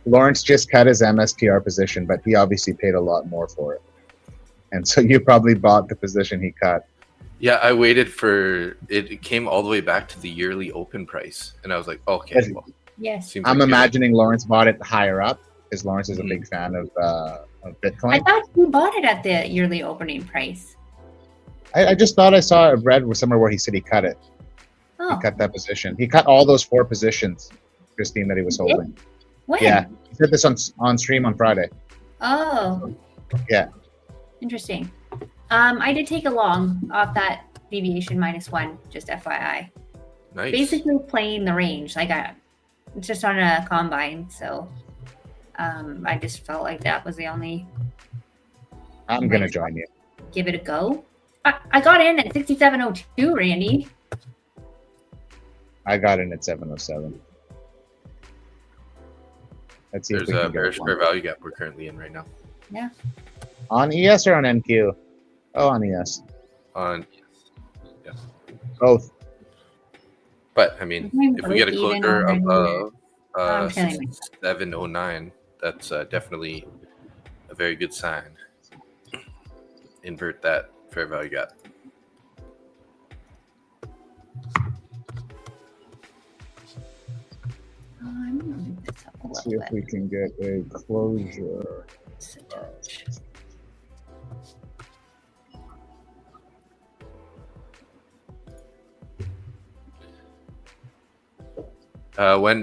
Lawrence just cut his MSTR position, but he obviously paid a lot more for it, and so you probably bought the position he cut. Yeah, I waited for it. It came all the way back to the yearly open price, and I was like, okay, well, yes. I'm imagining Lawrence bought it higher up because Lawrence is a big fan of Bitcoin. I thought you bought it at the yearly opening price. I just thought I saw it read somewhere where he said he cut it. Oh. He cut that position. He cut all those 4 positions, Christine, that he was holding. When? Yeah, he said this on stream on Friday. Oh. Yeah. Interesting. I did take a long off that deviation -1, just FYI. Nice. Basically playing the range. Like it's just on a combine, so I just felt like that was the only. I'm gonna join you. Give it a go. I got in at 67.02, Randy. I got in at 707. Let's see. There's a bearish fair value gap we're currently in right now. Yeah. On ES or on NQ? Oh, on ES. On yes. Both. But I mean, if we get a closure above 709, that's definitely a very good sign. Invert that fair value gap. Let's see if we can get a closure.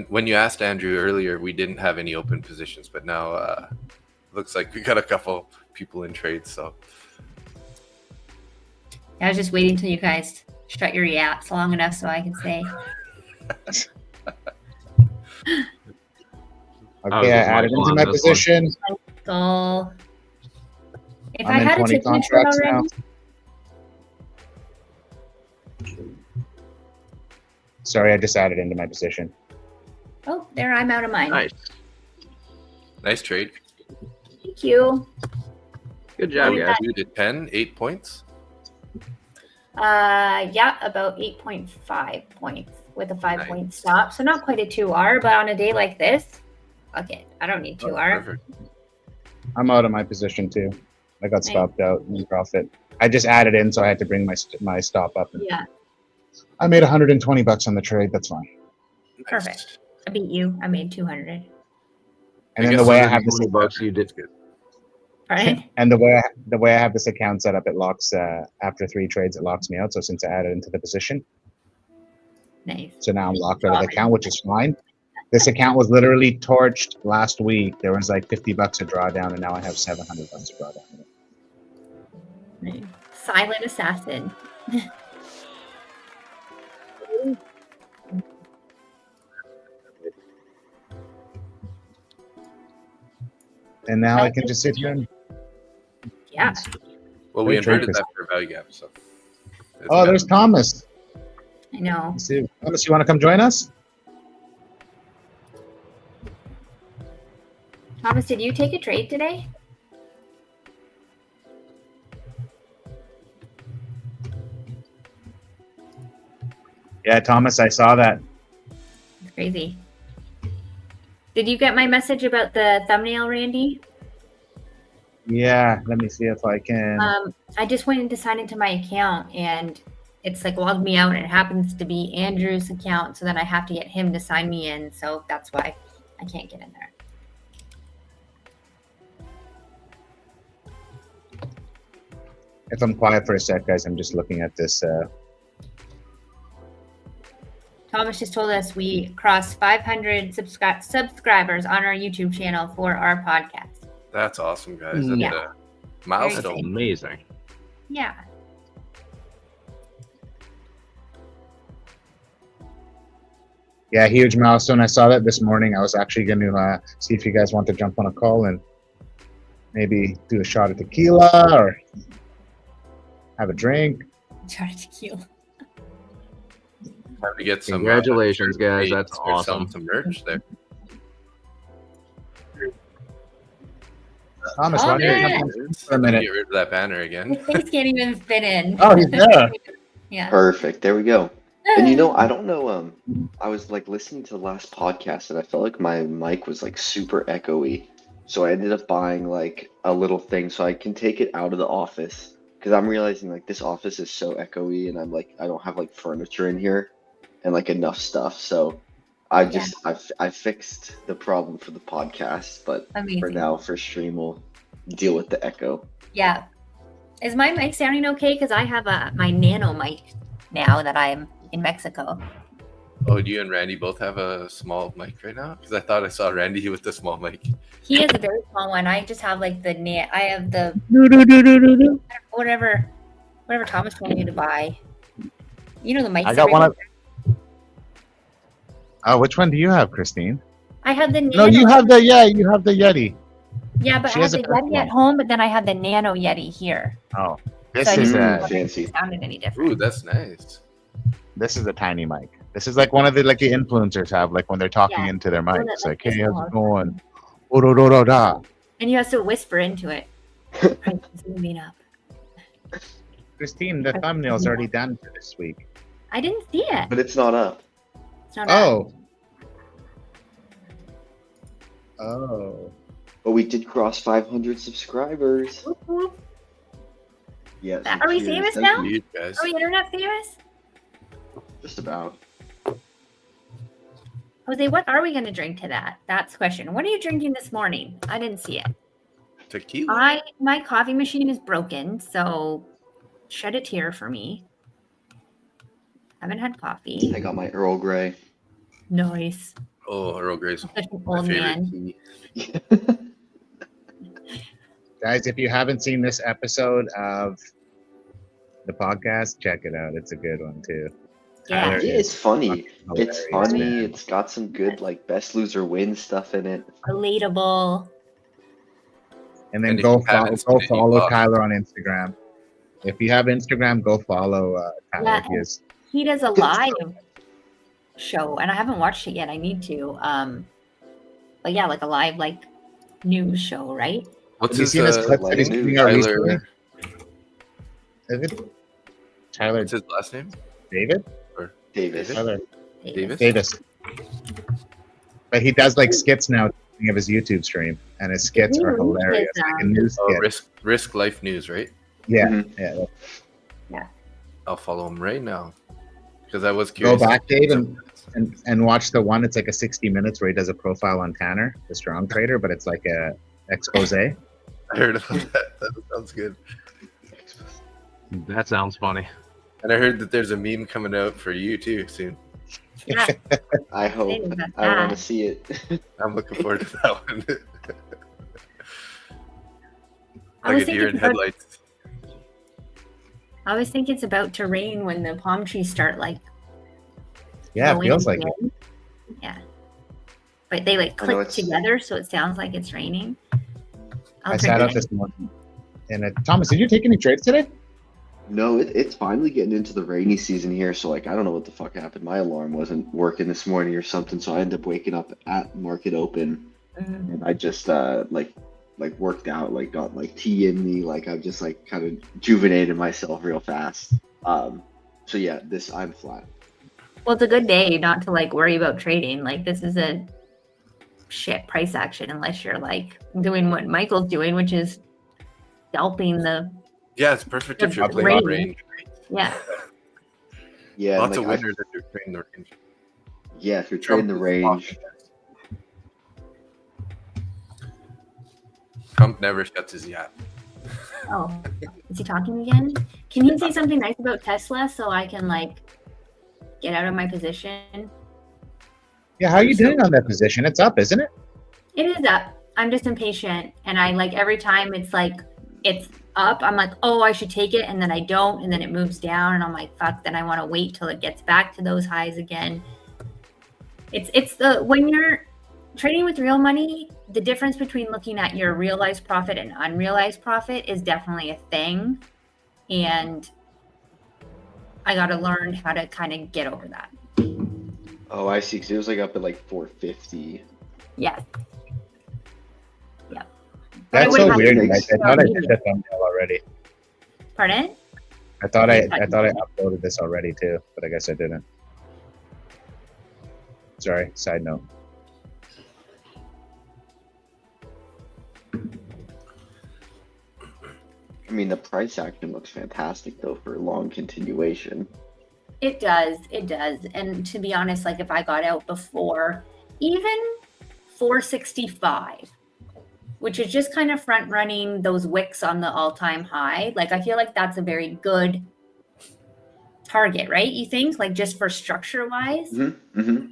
When you asked Andrew earlier, we didn't have any open positions, but now looks like we got a couple people in trades. So I was just waiting until you guys shut your yaps long enough so I can say. Okay, I added into my position. So if I'm I in had 20 a contracts now. Sorry, I just added into my position. Oh, there, I'm out of mine. Nice trade. Thank you. Good job, guys. You did 8 points. Yeah, about 8.5 points with a 5-point stop. So not quite a 2R, but on a day like this, okay, I don't need 2R. Perfect. I'm out of my position too. I got stopped out in profit. I just added in, so I had to bring my stop up. Yeah. I made $120 on the trade. That's fine. Perfect. I beat you. I made 200. And then the way I have this $20 you did good. Right. And the way I have this account set up, it locks after 3 trades, it locks me out. So since I added into the position, Nice. so now I'm locked out of the account, which is fine. This account was literally torched last week. There was like $50 a drawdown, and now I have $700 a drawdown. Nice. Silent assassin. And now I can just sit here and. Yeah. Well, we Great trade, inverted that fair value gap. So. Oh, there's Thomas. I know. Let's see. Thomas, you want to come join us? Thomas, did you take a trade today? Yeah, Thomas, I saw that. It's crazy. Did you get my message about the thumbnail, Randy? Yeah, let me see if I can. I just went in to sign into my account and it's like logged me out and it happens to be Andrew's account. So then I have to get him to sign me in. So that's why I can't get in there. If I'm quiet for a sec, guys, I'm just looking at this. Thomas just told us we crossed 500 subscribers on our YouTube channel for our podcast. That's awesome, guys. That's Yeah. a milestone. That's amazing. Yeah. Yeah, huge milestone. I saw that this morning. I was actually going to see if you guys want to jump on a call and maybe do a shot of tequila or have a drink. Shot of tequila. Time to get some. Congratulations, guys. That's start selling awesome. Some merch there. Thomas, Oh, why don't you yeah. jump in for a minute? Get rid of that banner again. His face can't even fit in. Oh, he's there. Yeah. Perfect. There we go. And I don't know, I was like listening to the last podcast and I felt like my mic was like super echoey. So I ended up buying like a little thing so I can take it out of the office because I'm realizing like this office is so echoey and I'm like, I don't have like furniture in here and like enough stuff. So I fixed the problem for the podcast, but Amazing. for now, for stream, we'll deal with the echo. Yeah. Is my mic sounding okay? Because I have my nano mic now that I'm in Mexico. Oh, do you and Randy both have a small mic right now? Because I thought I saw Randy with the small mic. He has a very small one. I just have like I have the whatever Thomas told me to buy. You know the mic. I got one of. Oh, which one do you have, Christine? I have the nano. No, you have the Yeti. Yeah, but She I have has the a purple Yeti one. at home, but then I have the nano Yeti here. Oh, this So I is didn't know a if fancy. it sounded any different. Ooh, that's nice. tiny mic. This is like one of the the influencers have like when they're talking Yeah. into their that, mics, like, like, hey, this how's it small. going? Oh-do-do-do-da. And you have to whisper into it. Price is moving up. Christine, the thumbnail's already done for this week. I didn't see it. But it's not up. It's not up. Oh. But we did cross 500 subscribers. Whoop, whoop. Yeah. so Are we cheers. famous Thank now? you. You guys. Are we internet famous? Just about. Jose, what are we going to drink to that? That's the question. What are you drinking this morning? I didn't see it. Tequila. My coffee machine is broken, so shed a tear for me. Haven't had coffee. I got my Earl Grey. Nice. Oh, Earl Grey's Such an my old favorite man. tea. Guys, if you haven't seen this episode of the podcast, check it out. It's a good one too. Yeah. Tyler Yeah, is it's funny. It's hilarious, funny. man. It's got some good like best loser wins stuff in it. Relatable. And then And if go you haven't follow, seen it, you follow lost. Tyler on Instagram. If you have Instagram, go follow Tyler. Yeah. He is He does a live show, and I haven't watched it yet. I need to. But yeah, like a live news show, right? What's Have you his seen his clips that he's like putting out recently? Tyler? Is it Tyler What's his last name? David? Davis. Tyler Davis? Davis. But he does skits now of his YouTube stream, and his skits are Ooh, hilarious. his, Like a news Oh, skit. Risk Life News, right? Yeah, Mhm. yeah. I'll follow him right now because I was Go curious. back, Dave, and watch the one. It's like a 60 minutes where he does a profile on Tanner, the strong trader, but it's like a expose. I heard about that. That sounds good. That sounds funny. And I heard that there's a meme coming out for you too soon. Yeah. I hope. Think about I want to that. see it. I'm looking forward to that one. I was Like a deer in thinking about- headlights. Oh, I always think it's about to rain when the palm trees start Yeah, it blowing feels in like the it. wind. Yeah. But they I know click it's- together, so it sounds like it's raining. I'll I drink sat it. up this morning. And Thomas, did you take any trades today? No, it's finally getting into the rainy season here. So I don't know what the fuck happened. My alarm wasn't working this morning or something. So I ended up waking up at market open, Mhm. and I just worked out, got tea in me, I've just kind of juvenated myself real fast. So yeah, I'm flat. Well, it's a good day not to worry about trading. This is a shit price action unless you're doing what Michael's doing, which is scalping the Yeah, it's perfect if you're It's playing raining. range. yeah. Yeah, and, Lots of I've- winners if you're playing the range. Yeah, if you're trading the range, Trump never shuts his yap. Oh, is he talking again? Can he say something nice about Tesla so I can get out of my position. Yeah, how are you doing on that position? It's up, isn't it? It is up. I'm just impatient, and I like every time it's like it's up, I'm like, oh, I should take it, and then I don't, and then it moves down, and I'm like, fuck. Then I want to wait till it gets back to those highs again. It's the when you're trading with real money, the difference between looking at your realized profit and unrealized profit is definitely a thing, and I got to learn how to kind of get over that. Oh, I see. Because it was like up at like 450. Yes. That's so weird. I Makes- thought I did the thumbnail already. Pardon? I thought I uploaded this already too, but I guess I didn't. Sorry, side note. I mean, the price action looks fantastic though for a long continuation. It does. And to be honest, like if I got out before even 465, which is just kind of front running those wicks on the all-time high, like I feel like that's a very good target, right? You think, like just for structure wise? Mm-hmm. Mm-hmm.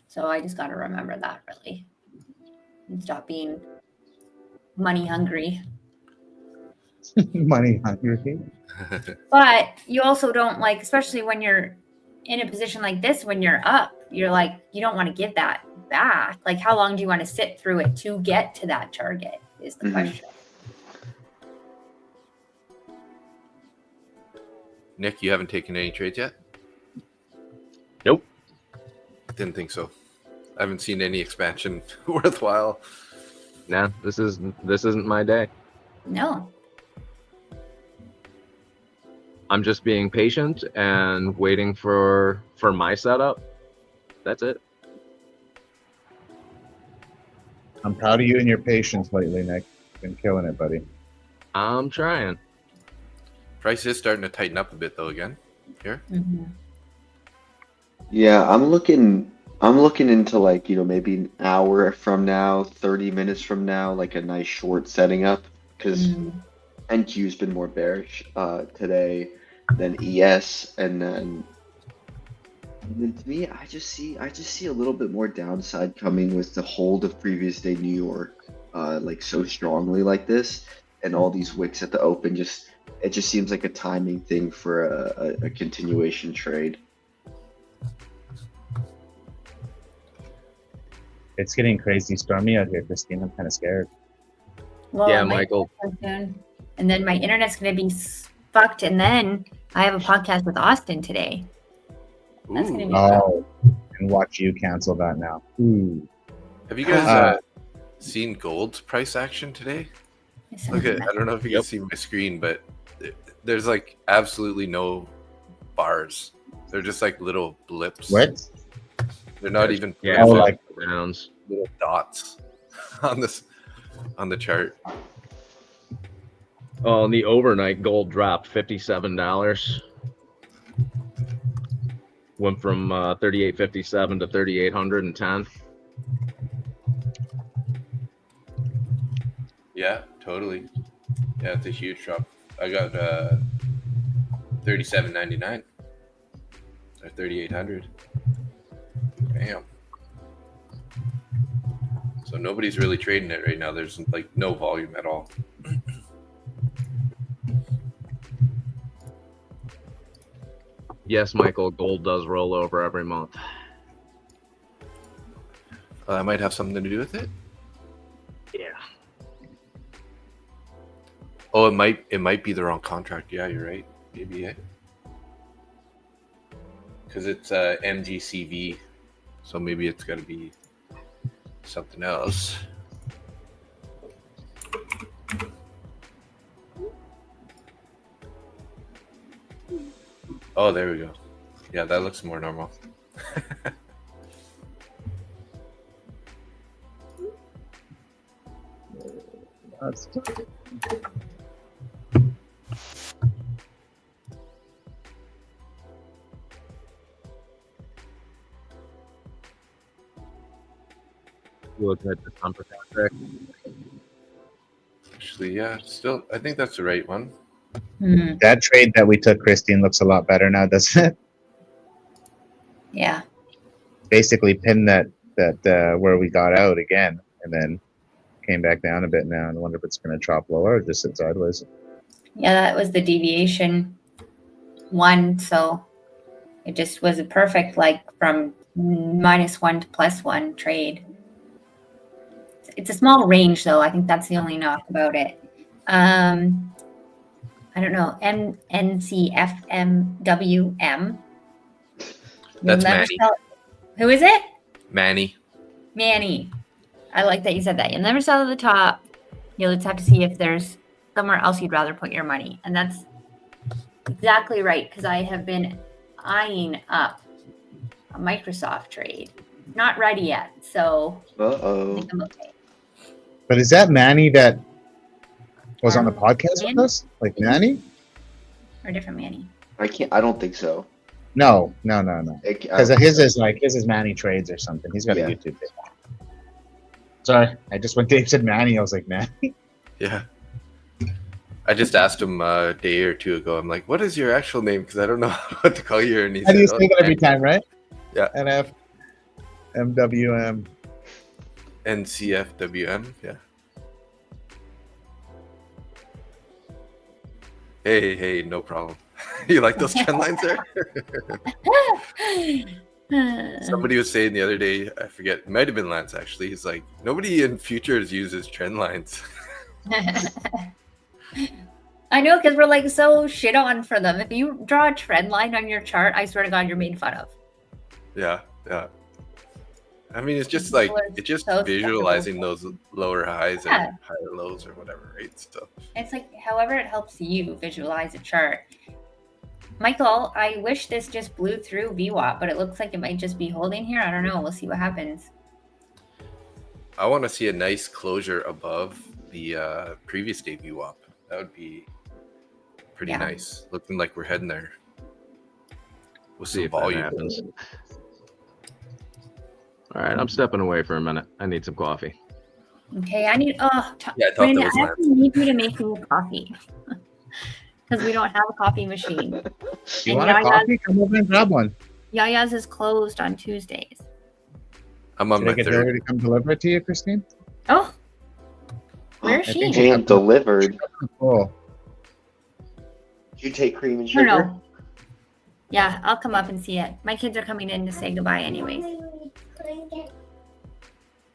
So I just got to remember that really and stop being money hungry. Money hungry. But you also don't like, especially when you're in a position like this, when you're up, you're like, you don't want to give that back. Like, how long do you want to sit through it to get to that target is the question. Nick, you haven't taken any trades yet? Nope. Didn't think so. I haven't seen any expansion worthwhile. Nah, this isn't my day. No. I'm just being patient and waiting for my setup. That's it. I'm proud of you and your patience lately, Nick. Been killing it, buddy. I'm trying. Price is starting to tighten up a bit though again. Here. Mm-hmm. Yeah, I'm looking into like, maybe an hour from now, 30 minutes from now, like a nice short setting up because NQ's been more bearish today than ES, and then to me, I just see a little bit more downside coming with the hold of previous day New York, like so strongly like this, and all these wicks at the open. It just seems like a timing thing for a continuation trade. It's getting crazy stormy out here, Christine. I'm kind of scared. Well, Yeah, my Michael. soon, and then my internet's going to be fucked. And then I have a podcast with Austin today. That's going to be Oh, and watch you cancel that now. Ooh. Have you guys seen gold's price action today? Look at, I don't know if you can see my screen, but there's like absolutely no bars. They're just like little blips. What? They're not even Yeah, Oh, like like- rounds. little dots on the chart. Oh, and the overnight gold dropped $57. Went from 38.57 to 3810. Yeah, totally. Yeah, it's a huge drop. I got 37.99 or 3800. Damn. So nobody's really trading it right now. There's like no volume at all. Yes, Michael, gold does roll over every month. That might have something to do with it. Yeah. Oh, it might be the wrong contract. Yeah, you're right. Maybe it. Because it's MGCV, so maybe it's got to be something else. Oh, there we go. Yeah, that looks more normal. Look at the December contract. Actually, yeah, still, I think that's the right one. That trade that we took, Christine, looks a lot better now, doesn't it? Yeah. Basically pinned that where we got out again, and then came back down a bit now. And I wonder if it's going to chop lower or just sit sideways. Yeah, that was the deviation one. So it just was a perfect, like, from -1 to +1 trade. It's a small range, though. I think that's the only knock about it. I don't know. NCFMWM. That's Manny. Who is it? Manny. Manny. I like that you said that. You'll never sell at the top. You'll just have to see if there's somewhere else you'd rather put your money. And that's exactly right, because I have been eyeing up a Microsoft trade. Not ready yet, so I think I'm okay. But is that Manny that was on the podcast with us? Like Manny? Or a different Manny? I don't think so. No. Because his is Manny Trades or something. He's got a YouTube page. Sorry, when Dave said Manny, I was like, Manny? Yeah. I just asked him a day or two ago. I'm like, what is your actual name? Because I don't know what to call you. And he How do you said, say that every time, right? Yeah. NF, MWM. NCFWM. Yeah. Hey, no problem. You like those trend lines there? Somebody was saying the other day, I forget, it might have been Lance actually. He's like, nobody in futures uses trend lines. I know, because we're like so shit on for them. If you draw a trend line on your chart, I swear to God, you're made fun of. Yeah. I mean, it's just like, it's just so visualizing those lower highs and higher lows or whatever, right? So it's like, however it helps you visualize a chart. Michael, I wish this just blew through VWAP, but it looks like it might just be holding here. I don't know. We'll see what happens. I want to see a nice closure above the previous day VWAP. That would be pretty nice. Looking like we're heading there. We'll see if volume happens. All right, I'm stepping away for a minute. I need some coffee. Okay, I need. Brandon, I actually need you to make me coffee because we don't have a coffee machine. You want a coffee? Come over and grab one. Yaya's is closed on Tuesdays. I'm on my third. To come deliver it to you, Christine? Oh, where is she? Hand delivered. Cool. Did you take cream and sugar? No. Yeah, I'll come up and see it. My kids are coming in to say goodbye anyways.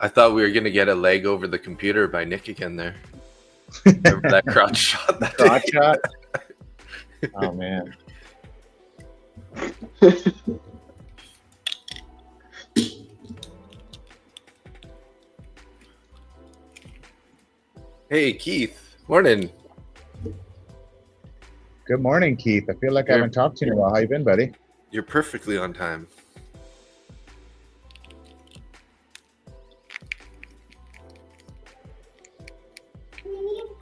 I thought we were going to get a leg over the computer by Nick again there. Remember that crotch shot? Crotch shot? Oh, man. Hey, Keith. Morning. Good morning, Keith. I feel like I haven't talked to you in a while. How you been, buddy? You're perfectly on time.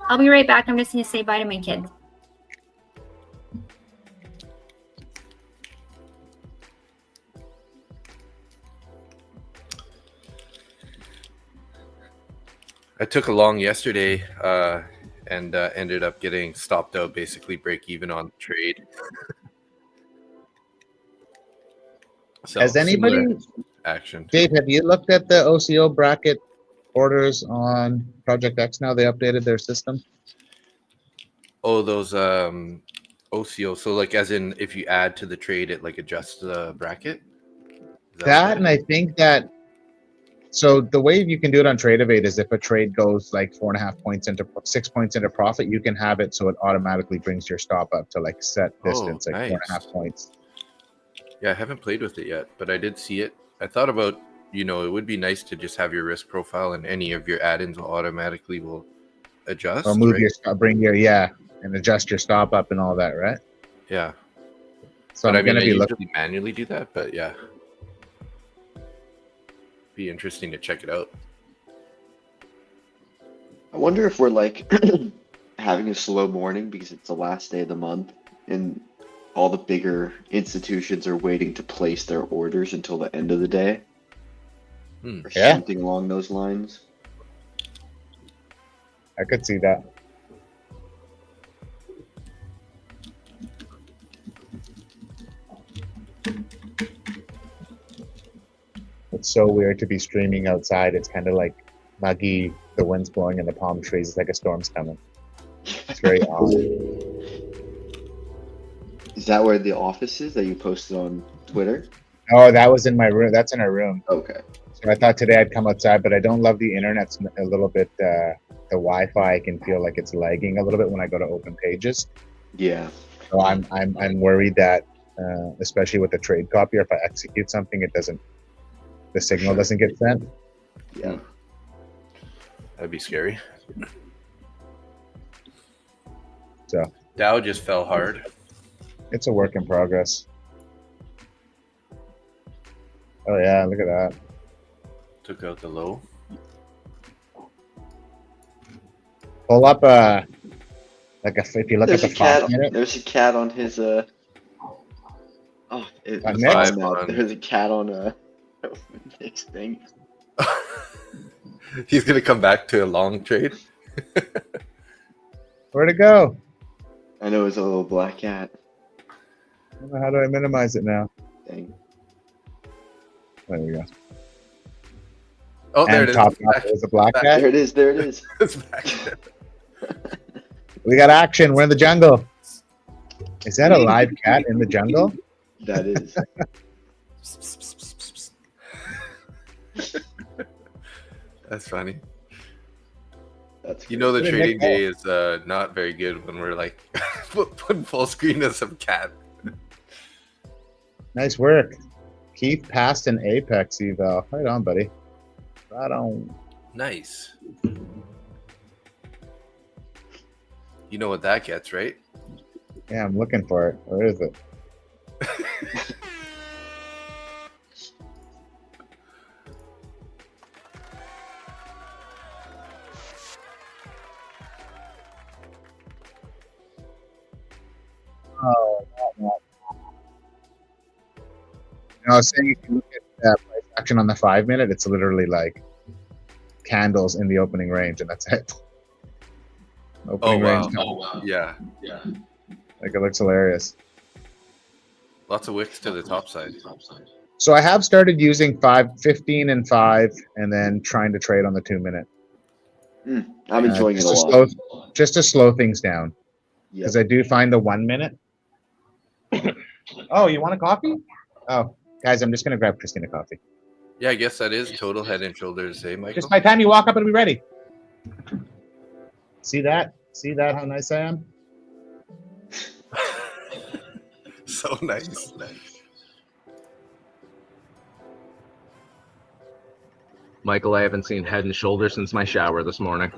I'll be right back. I'm just going to say bye to my kids. I took a long yesterday and ended up getting stopped out, basically break even on the trade. So, has anybody, action? Dave, have you looked at the OCO bracket orders on Project X now? They updated their system. Oh, those OCO. So like as in if you add to the trade, it like adjusts the bracket? That and I think that, so the way you can do it on Trade-Evade is if a trade goes like 4.5 points into 6 points into profit, you can have it so it automatically brings your stop up to like set distance, like nice. 4.5 points. Yeah, I haven't played with it yet, but I did see it. I thought about, it would be nice to just have your risk profile and any of your add-ins will adjust. Or move your stop, and adjust your stop up and all that, right? Yeah. So but I'm going to be looking manually do that, but yeah. Be interesting to check it out. I wonder if we're like having a slow morning because it's the last day of the month and all the bigger institutions are waiting to place their orders until the end of the day. Or something along those lines. I could see that. It's so weird to be streaming outside. It's kind of like muggy. The wind's blowing in the palm trees. It's like a storm's coming. It's very odd. Is that where the office is that you posted on Twitter? Oh, that was in my room. That's in our room. Okay. So I thought today I'd come outside, but I don't love the internet's a little bit. The Wi-Fi, I can feel like it's lagging a little bit when I go to open pages. Yeah. So I'm worried that, especially with the trade copy, if I execute something, the signal doesn't get sent. Yeah. That'd be scary. So Dow just fell hard. it's a work in progress. Oh yeah, look at that. Took out the low. Pull up if you look There's at a the cat. 5 minute. There's a cat on his. Oh, Next? there's a cat on Nick's thing. He's gonna come back to a long trade. Where'd it go? I know it's a little black cat. How do I minimize it now? Dang. There we go. Oh, there And it is. top It's back. is a black Back. cat. There it is. There it is. It's back. We got action. We're in the jungle. Is that a live cat in the jungle? That is. That's funny. That's You know the Good trading Nick. day is not very good when we're like putting full screen of some cat. Nice work. Keith passed an Apex eval. Right on, buddy. Right on. Nice. You know what that gets, right? Yeah, I'm looking for it. Where is it? Oh, no. I was saying if you look at price action on the 5 minute, it's literally like candles in the opening range, and that's it. Opening range. Yeah. Like it looks hilarious. Lots of wicks to the top side. So I have started using 15 and 5, and then trying to trade on the 2 minute. I'm enjoying it a just lot. Just to slow things down, Yep. because I do find the 1 minute. Oh, you want a coffee? Oh, guys, I'm just gonna grab Christina coffee. Yeah, I guess that is total head and shoulders, eh, Michael? Just by the time you walk up, it'll be ready. See that? See that? How nice I am. So nice. Michael, I haven't seen Head and Shoulders since my shower this morning.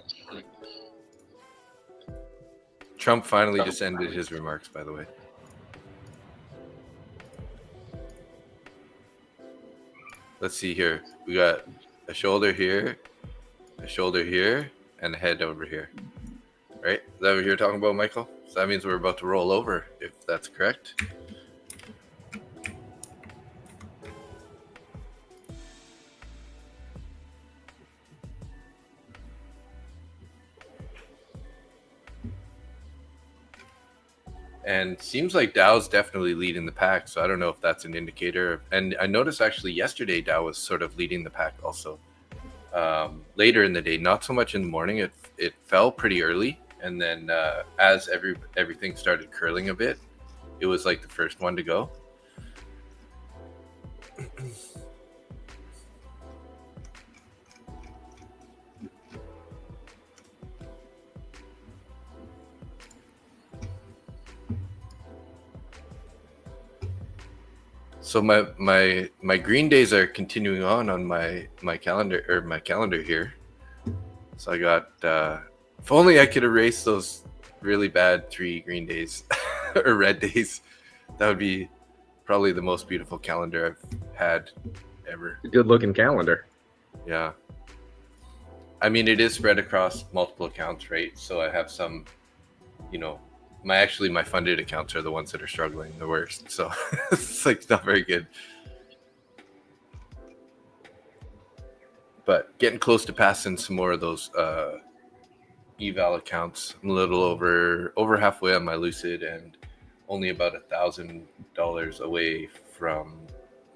Trump finally just ended his remarks, by the way. Let's see here. We got a shoulder here, and a head over here. Right? Is that what you're talking about, Michael? So that means we're about to roll over, if that's correct. And seems like Dow's definitely leading the pack. So I don't know if that's an indicator. And I noticed actually yesterday Dow was sort of leading the pack also. Later in the day, not so much in the morning. It fell pretty early, and then as everything started curling a bit, it was like the first one to go. So my green days are continuing on my calendar here. So I got if only I could erase those really bad 3 green days or red days, that would be probably the most beautiful calendar I've had ever. Good looking calendar. Yeah. I mean, it is spread across multiple accounts, right? So I have some, my funded accounts are the ones that are struggling the worst. So it's like not very good. But getting close to passing some more of those eval accounts. I'm a little over halfway on my Lucid and only about $1,000 away from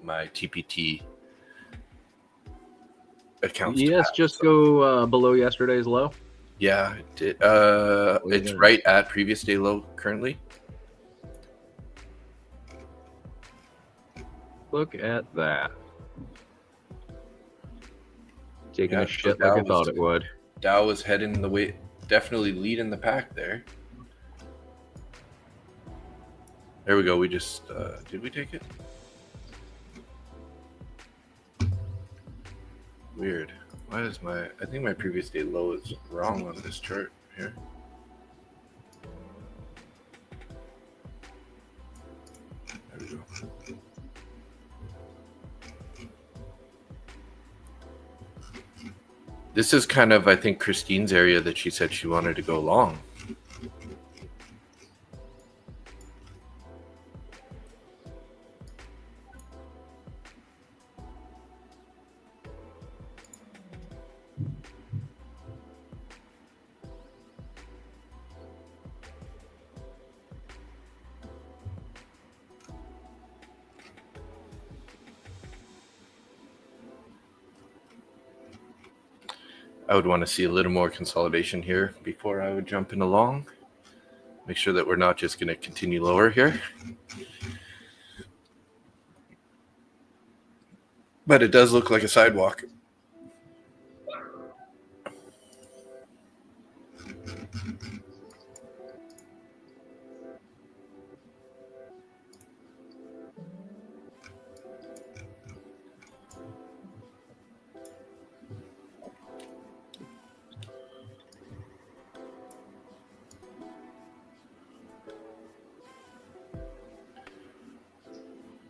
my TPT. accounts. Yes, just go below yesterday's low. Yeah, it did. Yeah. It's right at previous day low currently. Look at that. Taking Yeah, a shit so like I Dow thought was- it would. Dow was heading the way, definitely leading the pack there. There we go. We just did we take it? Weird. Why is I think my previous day low is wrong on this chart here. There we go. This is kind of, I think, Christine's area that she said she wanted to go long. I would want to see a little more consolidation here before I would jump in along. Make sure that we're not just going to continue lower here. But it does look like a sidewalk.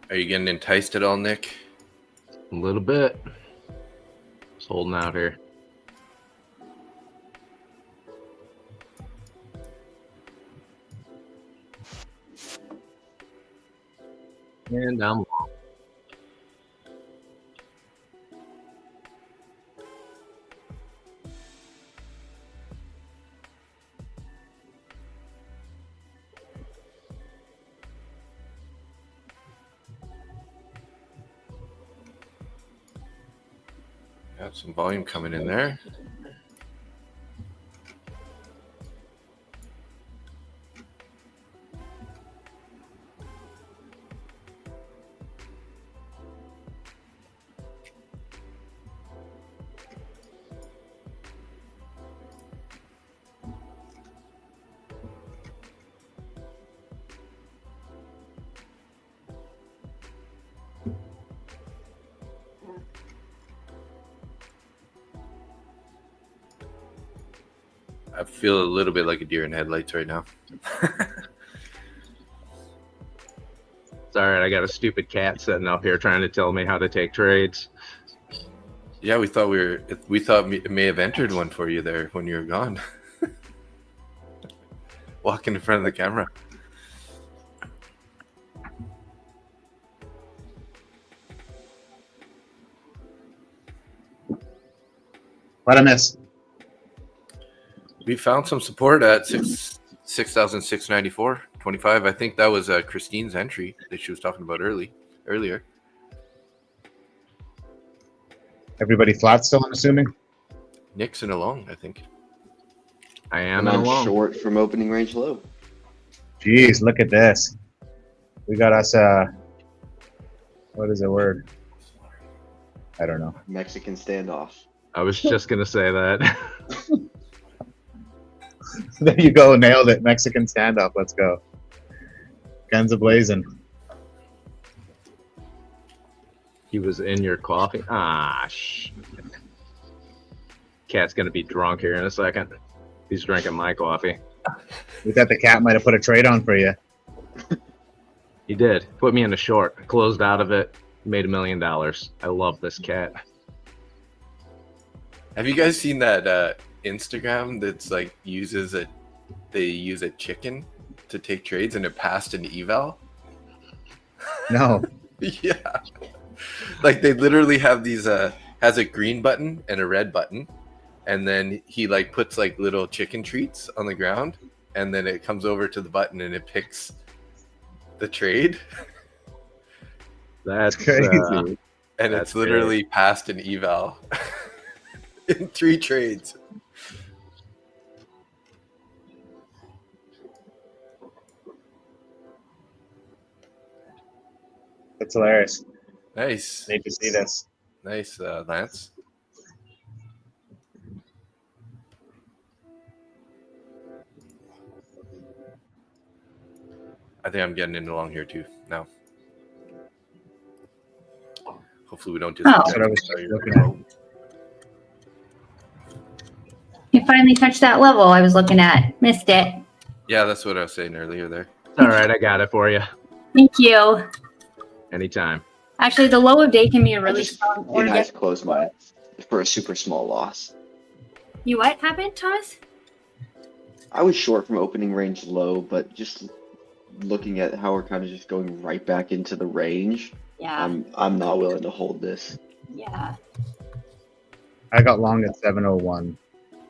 Are you getting enticed at all, Nick? A little bit. Just holding out here. And down long. Got some volume coming in there. I feel a little bit like a deer in headlights right now. It's all right. I got a stupid cat sitting up here trying to tell me how to take trades. Yeah, we thought it may have entered one for you there when you were gone. Walking in front of the camera. What I miss? We found some support at 6,694.25. I think that was Christine's entry that she was talking about earlier. Everybody flat still, I'm assuming? Nixon along, I think. I am And I'm alone. short from opening range low. Jeez, look at this. We got us, what is the word? I don't know. Mexican standoff. I was just gonna say that. There you go, nailed it. Mexican standoff, let's go. Guns a-blazing. He was in your coffee. Shh. Cat's gonna be drunk here in a second. He's drinking my coffee. We thought the cat might have put a trade on for you. He did. Put me in a short. Closed out of it. Made $1 million. I love this cat. Have you guys seen that Instagram that's like they use a chicken to take trades and it passed an eval? No. Yeah. Like they literally have these has a green button and a red button, and then he like puts like little chicken treats on the ground, and then it comes over to the button and it picks the trade. That's crazy. And That's it's literally past an eval. in 3 trades. That's hilarious. Nice. Need to see this. Nice, Lance. I think I'm getting in along here too now. Hopefully we don't just. Oh. That's what I was looking at. You finally touched that level I was looking at. Missed it. Yeah, that's what I was saying earlier there. All right, I got it for you. Thank you. Anytime. Actually, the low of day can be a really just strong You order. guys closed mine for a super small loss. You what happened, Thomas? I was short from opening range low, but just looking at how we're kind of just going right back into the range, Yeah. I'm not willing to hold this. Yeah. I got long at 7:01,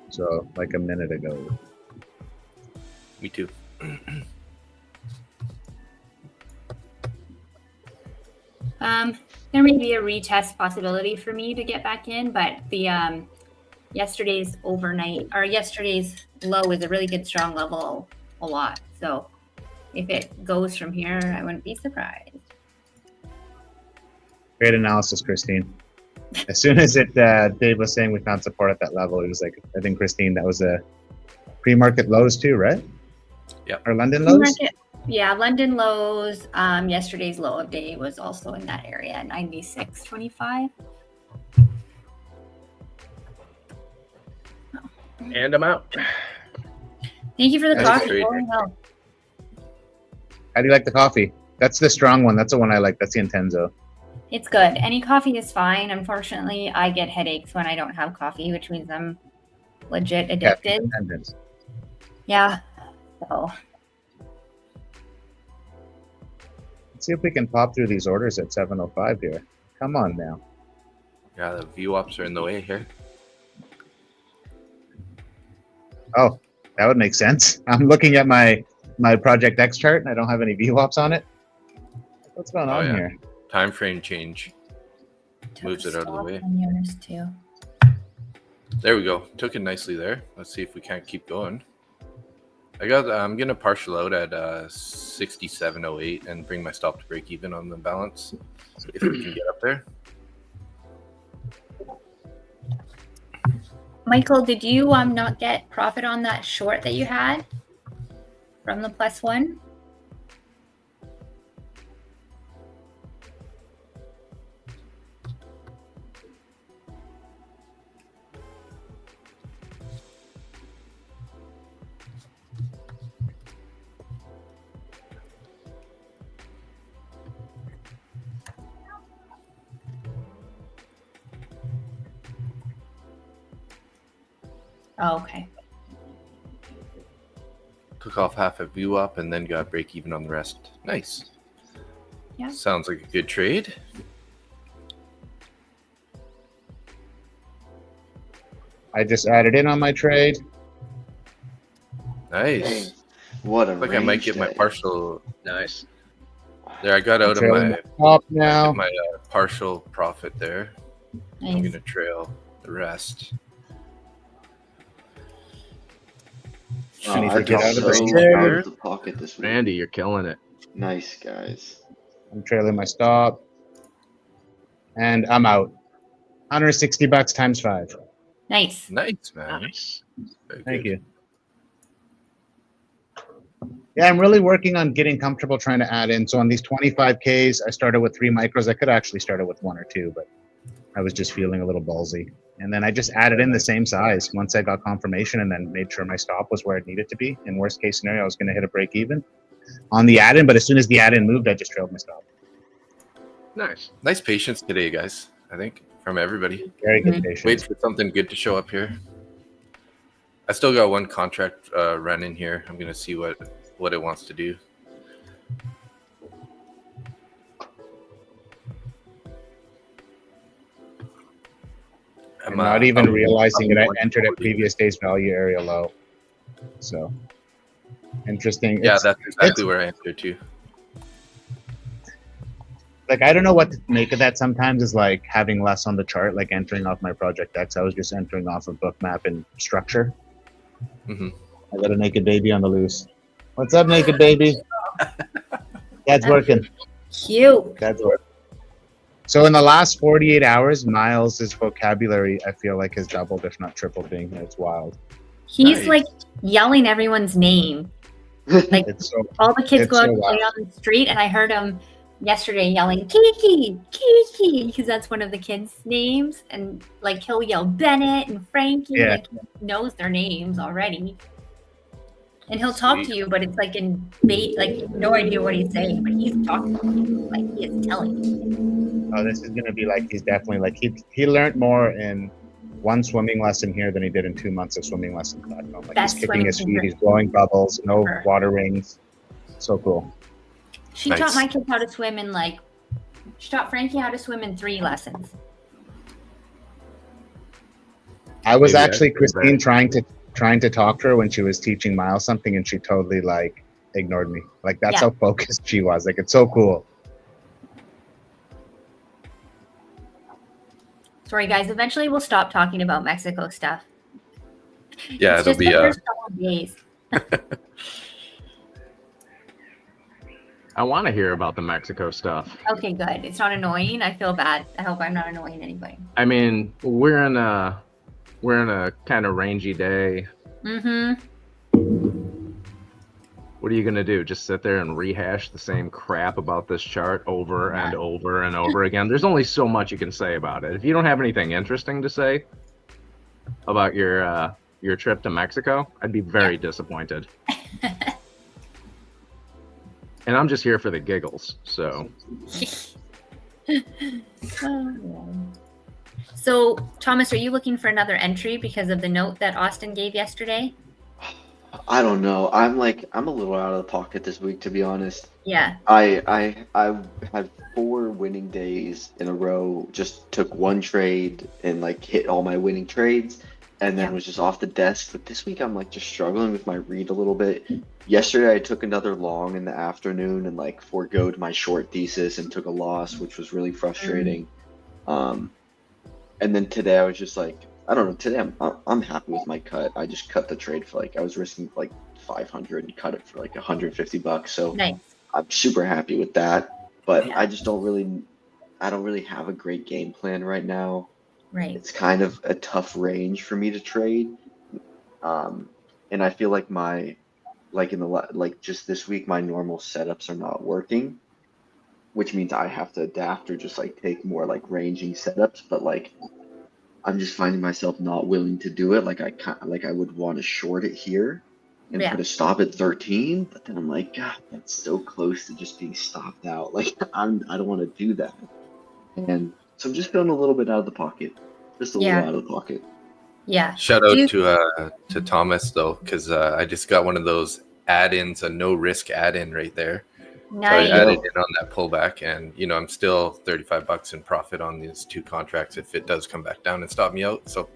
so like a minute ago. Me too. There may be a retest possibility for me to get back in, but the yesterday's low is a really good strong level a lot. So if it goes from here, I wouldn't be surprised. Great analysis, Christine. As soon as Dave was saying we found support at that level, it was like, I think, Christine, that was a pre-market lows too, right? Yeah. Or London lows? Yeah, London lows. Yesterday's low of day was also in that area, 96.25. And I'm out. Thank you for the Nice coffee. trade. Oh, no. How do you like the coffee? That's the strong one. That's the one I like. That's the Intenso. It's good. Any coffee is fine. Unfortunately, I get headaches when I don't have coffee, which means I'm legit addicted. Caffeine dependent. Yeah. So Let's see if we can pop through these orders at 7:05 here. Come on now. Yeah, the VWAPs are in the way here. Oh, that would make sense. I'm looking at my Project X chart and I don't have any VWAPs on it. What's going on yeah. here? Time frame change. Moves it out of the way. on yours too. There we go. Took it nicely there. Let's see if we can't keep going. I'm gonna partial out at 67.08 and bring my stop to break even on the balance if we can get up there. Michael, did you not get profit on that short that you had from the +1? Oh, okay. Took off half a VWAP and then got break even on the rest. Nice. Yeah. Sounds like a good trade. I just added in on my trade. Nice. Dang, what a Like I might range get my day. partial. Nice. There, I got out of Trailing my top now. partial profit there. I'm Nice. gonna trail the rest. I need I to get dropped out of so this much chair. out of the pocket this week. Randy, you're killing it. Nice, guys. I'm trailing my stop. And I'm out. $160 times 5. Nice. Nice, man. Nice. Very Thank good. you. Yeah, I'm really working on getting comfortable trying to add in. So on these 25Ks, I started with 3 micros. I could have actually started with 1 or 2, but I was just feeling a little ballsy. And then I just added in the same size once I got confirmation and then made sure my stop was where it needed to be. In worst case scenario, I was going to hit a break even on the add-in, but as soon as the add-in moved, I just trailed my stop. Nice. Nice patience today, guys. I think from everybody. Very good Mhm. patience. Wait for something good to show up here. I still got one contract run in here. I'm gonna see what it wants to do. I'm not even realizing that I entered at 140. previous day's value area low. So interesting. Yeah, It's- that's exactly where I entered too. like I don't know what to make of that. Sometimes is like having less on the chart, like entering off my project X. I was just entering off of book map and structure. Mhm. I got a naked baby on the loose. What's up, naked baby? Dad's working. Cute. Dad's working. So in the last 48 hours, Miles' vocabulary, I feel like, has doubled, if not tripled, being here. It's wild. He's Nice. like yelling everyone's name. Like It's so all the kids it's go out so and play wild. on the street, and I heard him yesterday yelling Kiki, Kiki, because that's one of the kids' names, and like he'll yell Bennett and Frankie, Yeah. like he knows their names already. And he'll talk Sweet. to you, but it's like in bait, like no idea what he's saying, but he's talking to you, like he is telling you. Oh, this is gonna be like he's definitely like he learned more in one swimming lesson here than he did in 2 months of swimming lessons back home. Like Best he's kicking swimming his feet, teacher he's blowing bubbles, no ever. water rings. So cool. She Nice. taught my kids how to swim in she taught Frankie how to swim in 3 lessons. I was Maybe I actually should do Christine that. trying to talk to her when she was teaching Miles something, and she totally like ignored me. Like that's Yeah. how focused she was. Like it's so cool. Sorry, guys. Eventually, we'll stop talking about Mexico stuff. Yeah, It's it'll just be the first couple of days. I want to hear about the Mexico stuff. Okay, good. It's not annoying. I feel bad. I hope I'm not annoying anybody. I mean, we're in a kind of rangy day. Mm-hmm. What are you gonna do? Just sit there and rehash the same crap about this chart over and over and over again? There's only so much you can say about it. If you don't have anything interesting to say about your trip to Mexico, I'd be very disappointed. And I'm just here for the giggles. So So, Thomas, are you looking for another entry because of the note that Austin gave yesterday? I don't know. I'm a little out of the pocket this week, to be honest. Yeah. I had 4 winning days in a row. Just took one trade and like hit all my winning trades, and then Yeah. was just off the desk. But this week I'm like just struggling with my read a little bit. Yesterday I took another long in the afternoon and like foregoed my short thesis and took a loss, which was really frustrating. And then today I was just like, I don't know. Today I'm happy with my cut. I just cut the trade for like I was risking like 500 and cut it for like $150. So Nice. I'm super happy with that. But Yeah. I just don't really have a great game plan right now. Right. It's kind of a tough range for me to trade. And I feel like just this week my normal setups are not working, which means I have to adapt or just like take more like ranging setups. But like I'm just finding myself not willing to do it. Like I would want to short it here and Yeah. put a stop at 13, but then I'm like, God, that's so close to just being stopped out. Like I don't want to do that. And so I'm just feeling a little bit out of the pocket. Just a little out of the pocket. Yeah. Shout Do out you- to Thomas though, because I just got one of those add-ins, a no risk add-in right there. So I Nice. added in on that pullback, and I'm still $35 in profit on these 2 contracts if it does come back down and stop me out. So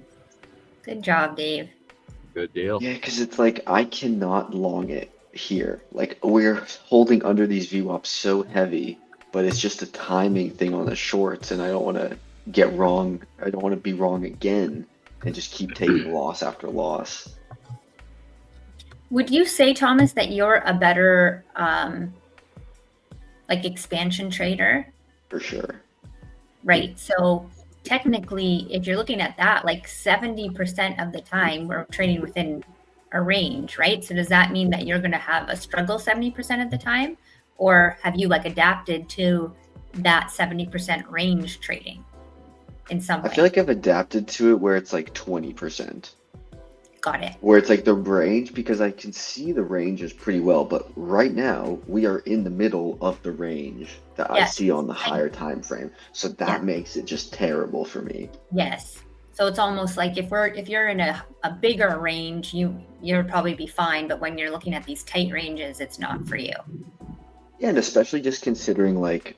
Good job, Dave. good deal. Yeah, because it's like I cannot long it here. Like we're holding under these VWAPs so heavy, but it's just a timing thing on the shorts, and I don't want to get wrong. I don't want to be wrong again and just keep taking loss after loss. Would you say, Thomas, that you're a better expansion trader? For sure. Right. So technically, if you're looking at that, like 70% of the time we're trading within a range, right? So does that mean that you're going to have a struggle 70% of the time? Or have you adapted to that 70% range trading in some way? I feel like I've adapted to it where it's like 20%. Got it. Where it's like the range, because I can see the ranges pretty well, but right now we are in the middle of the range that I see on the higher time frame. So that makes it just terrible for me. Yes. So it's almost like if you're in a bigger range, you'll probably be fine. But when you're looking at these tight ranges, it's not for you. Yeah, and especially just considering like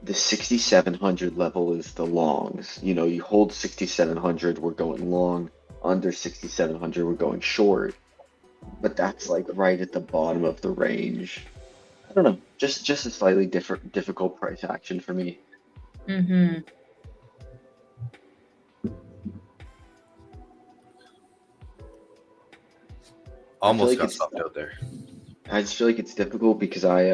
the 6,700 level is the longs. You hold 6,700, we're going long. Under 6,700, we're going short. But that's like right at the bottom of the range. I don't know, just a slightly difficult price action for me. Mm-hmm. Almost like got it's- stopped out there. I just feel like it's difficult because I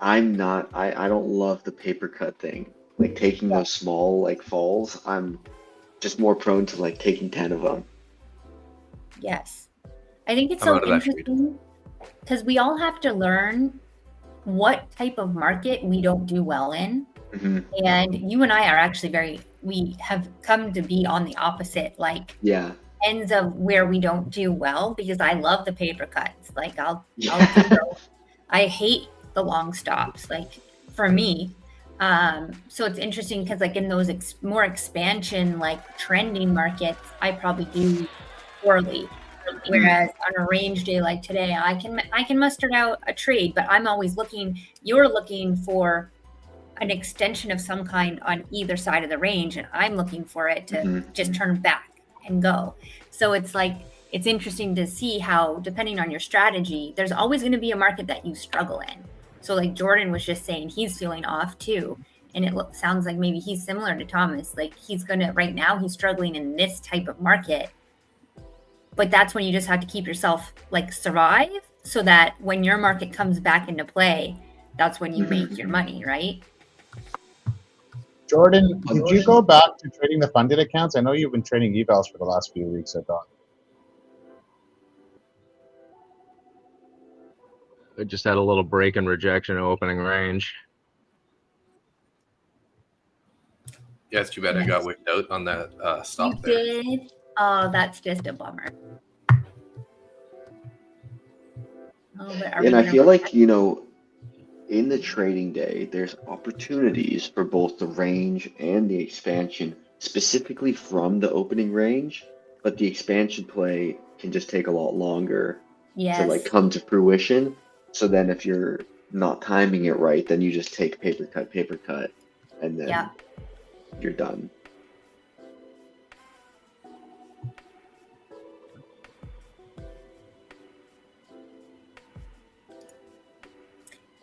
don't love the paper cut thing. Like taking those small like falls, I'm just more prone to like taking 10 of them. Yes. I think it's I'm so out of that trade. interesting because we all have to learn what type of market we don't do well in. Hmm. And you and I are actually we have come to be on the opposite, like Yeah. ends of where we don't do well, because I love the paper cuts. Like I'll Yeah. do those. I hate the long stops, like for me. So it's interesting because like in those more expansion, like trending markets, I probably do poorly. Whereas on a range day like today, I can muster out a trade, but I'm always you're looking for an extension of some kind on either side of the range, and I'm looking for it to just turn back and go. So it's like, it's interesting to see how, depending on your strategy, there's always going to be a market that you struggle in. So like Jordan was just saying, he's feeling off too. And it sounds like maybe he's similar to Thomas. Like right now he's struggling in this type of market. But that's when you just have to keep yourself like survive, so that when your market comes back into play, that's when you make your money, right? Jordan, did you go back to trading the funded accounts? I know you've been trading evals for the last few weeks, I thought. I just had a little break in rejection opening range. Yeah, it's too bad I got whipped out on that stop You there. did? Oh, that's just a bummer. Oh, but And I feel like, in the trading day, there's opportunities for both the range and the expansion, specifically from the opening range, but the expansion play can just take a lot longer to like come to fruition. So then if you're not timing it right, then you just take paper cut, and then you're done.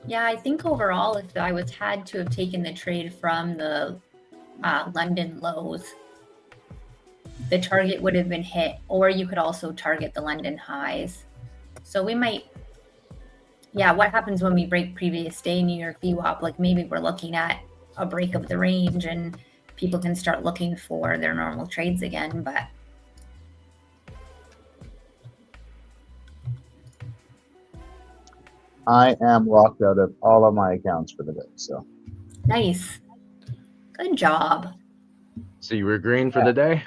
Yeah, I think overall, if I had to have taken the trade from the London lows, the target would have been hit, or you could also target the London highs. So we might, what happens when we break previous day New York VWAP? Like maybe we're looking at a break of the range and people can start looking for their normal trades again, but I am locked out of all of my accounts for the day, so. Nice. Good job. So you were green for the day?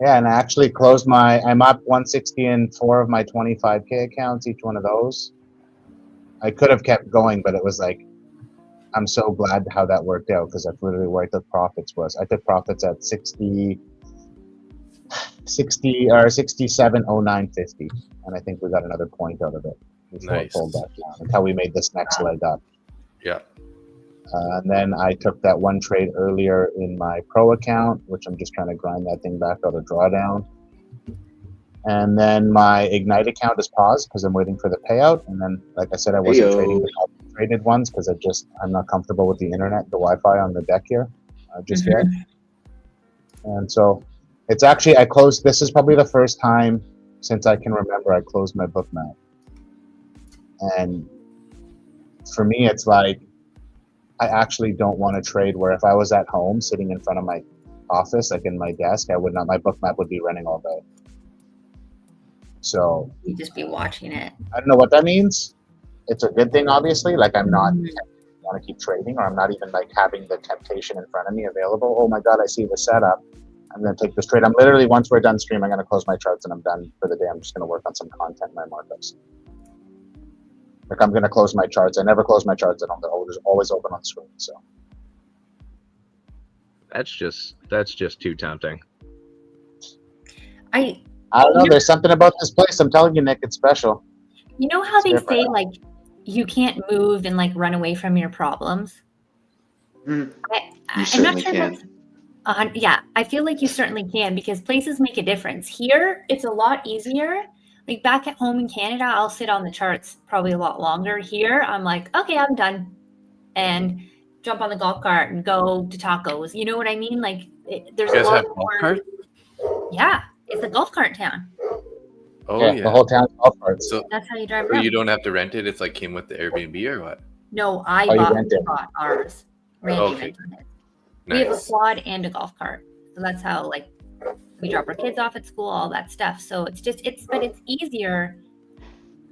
Yeah, and I actually closed I'm up 160 in 4 of my 25K accounts, each one of those. I could have kept going, but it was like, I'm so glad how that worked out, because that's literally where I took profits was. I took profits at 60 or 67.0950, and I think we got another point out of it before it pulled back down until we made this next leg up. Yeah. And then I took that one trade earlier in my pro account, which I'm just trying to grind that thing back out of drawdown. And then my Ignite account is paused because I'm waiting for the payout. And then, like I said, I wasn't trading the traded ones because I'm not comfortable with the internet, the Wi-Fi on the deck here just yet. And so it's actually, this is probably the first time since I can remember I closed my book map. And for me, it's like, I actually don't want to trade where if I was at home sitting in front of my office, like in my desk, my book map would be running all day. So you'd just be watching it. I don't know what that means. It's a good thing, obviously. Like I'm not want to keep trading, or I'm not even like having the temptation in front of me available. Oh my God, I see the setup. I'm going to take this trade. I'm literally, once we're done stream, I'm going to close my charts and I'm done for the day. I'm just going to work on some content in my markups. Like I'm going to close my charts. I never close my charts at home. They're always open on screen. So that's just too tempting. I don't know. There's something about this place. I'm telling you, Nick, it's special. You know how they say like you can't move and like run away from your problems? You I'm certainly not sure can. I feel like you certainly can, because places make a difference. Here, it's a lot easier, Like back at home in Canada, I'll sit on the charts probably a lot longer. Here, I'm like, okay, I'm done, and jump on the golf cart and go to tacos. You know what I mean? Like there's You a guys lot have golf more. carts? Yeah, it's a golf cart town. Oh yeah. The whole town's golf carts. So, That's how you drive so around. you don't have to rent it. It's like came with the Airbnb or what? No, I Oh, you bought, rent it. bought ours. Randy Okay. rented it. We have a Nice. quad and a golf cart. So that's how like we drop our kids off at school, all that stuff. So it's easier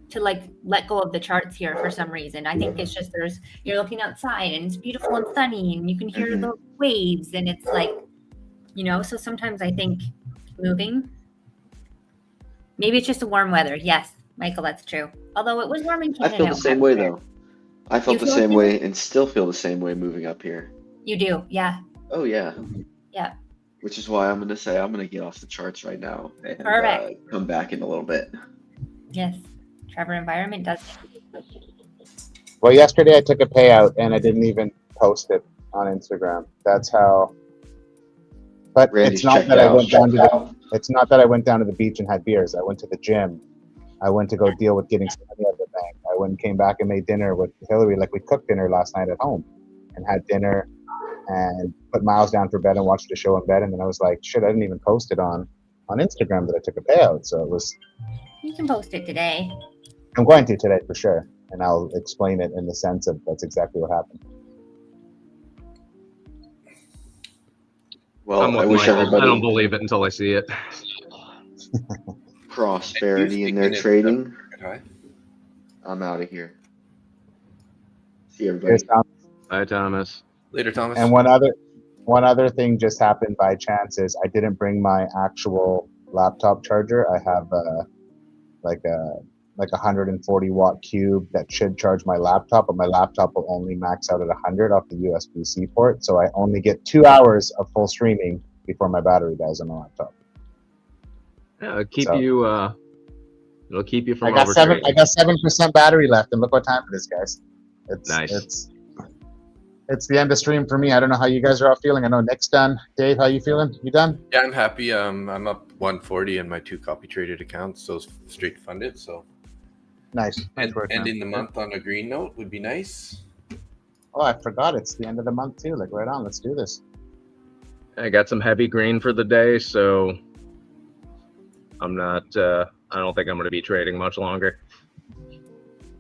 to like let go of the charts here for some reason. I think it's just you're looking outside and it's beautiful and sunny and you can hear the waves and it's like, so sometimes I think moving, maybe it's just the warm weather. Yes, Michael, that's true. Although it was warm in I Canada. feel the same way though. I felt You the feel same the way and still feel the same way moving up here. You do, yeah. Oh yeah. Yeah. Which is why I'm gonna get off the charts right now and Perfect. come back in a little bit. Yes. Trevor Environment does it. Well, yesterday I took a payout and I didn't even post it on Instagram. That's how. But Randy's it's not checked that out. I went down to the. It's not that I went down to the beach and had beers. I went to the gym. I went to go deal with getting some money out of the bank. I went and came back and made dinner with Hillary. Like we cooked dinner last night at home, and had dinner, and put Miles down for bed and watched a show in bed. And then I was like, shit, I didn't even post it on Instagram that I took a payout. So it was. You can post it today. I'm going to today for sure, and I'll explain it in the sense of that's exactly what happened. Well, I'm with I wish Michael. everybody I don't believe it until I see it. prosperity in their Speaking of trading. Hi. I'm out of here. See everybody. Here's Tom. Bye, Thomas. Later, Thomas. And one other thing just happened by chance is I didn't bring my actual laptop charger. I have like a 140 watt cube that should charge my laptop, but my laptop will only max out at 100 off the USB-C port. So I only get 2 hours of full streaming before my battery dies on my laptop. Yeah, it'll keep you from I got overtrading. 7% battery left, and look what time it is, guys. Nice. It's the end of stream for me. I don't know how you guys are all feeling. I know Nick's done. Dave, how you feeling? You done? Yeah, I'm happy. I'm up 140 in my 2 copy traded accounts, so straight funded. So Nice. and work, man. ending the month on a green note would be nice. Oh, I forgot. It's the end of the month too. Like right on. Let's do this. I got some heavy green for the day, so I'm not. I don't think I'm going to be trading much longer.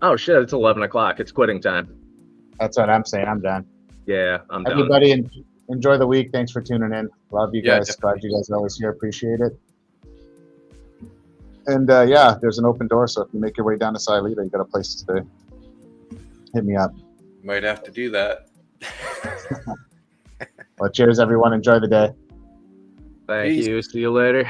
Oh shit! It's 11 o'clock. It's quitting time. That's what I'm saying. I'm done. Yeah, I'm done. Everybody, enjoy the week. Thanks for tuning in. Love you Yeah, guys. definitely. Glad you guys are always here. Appreciate it. And yeah, there's an open door. So if you make your way down to Silita, you got a place to stay. Hit me up. Might have to do that. Well, cheers, everyone. Enjoy the day. Thank Peace. you. See you later.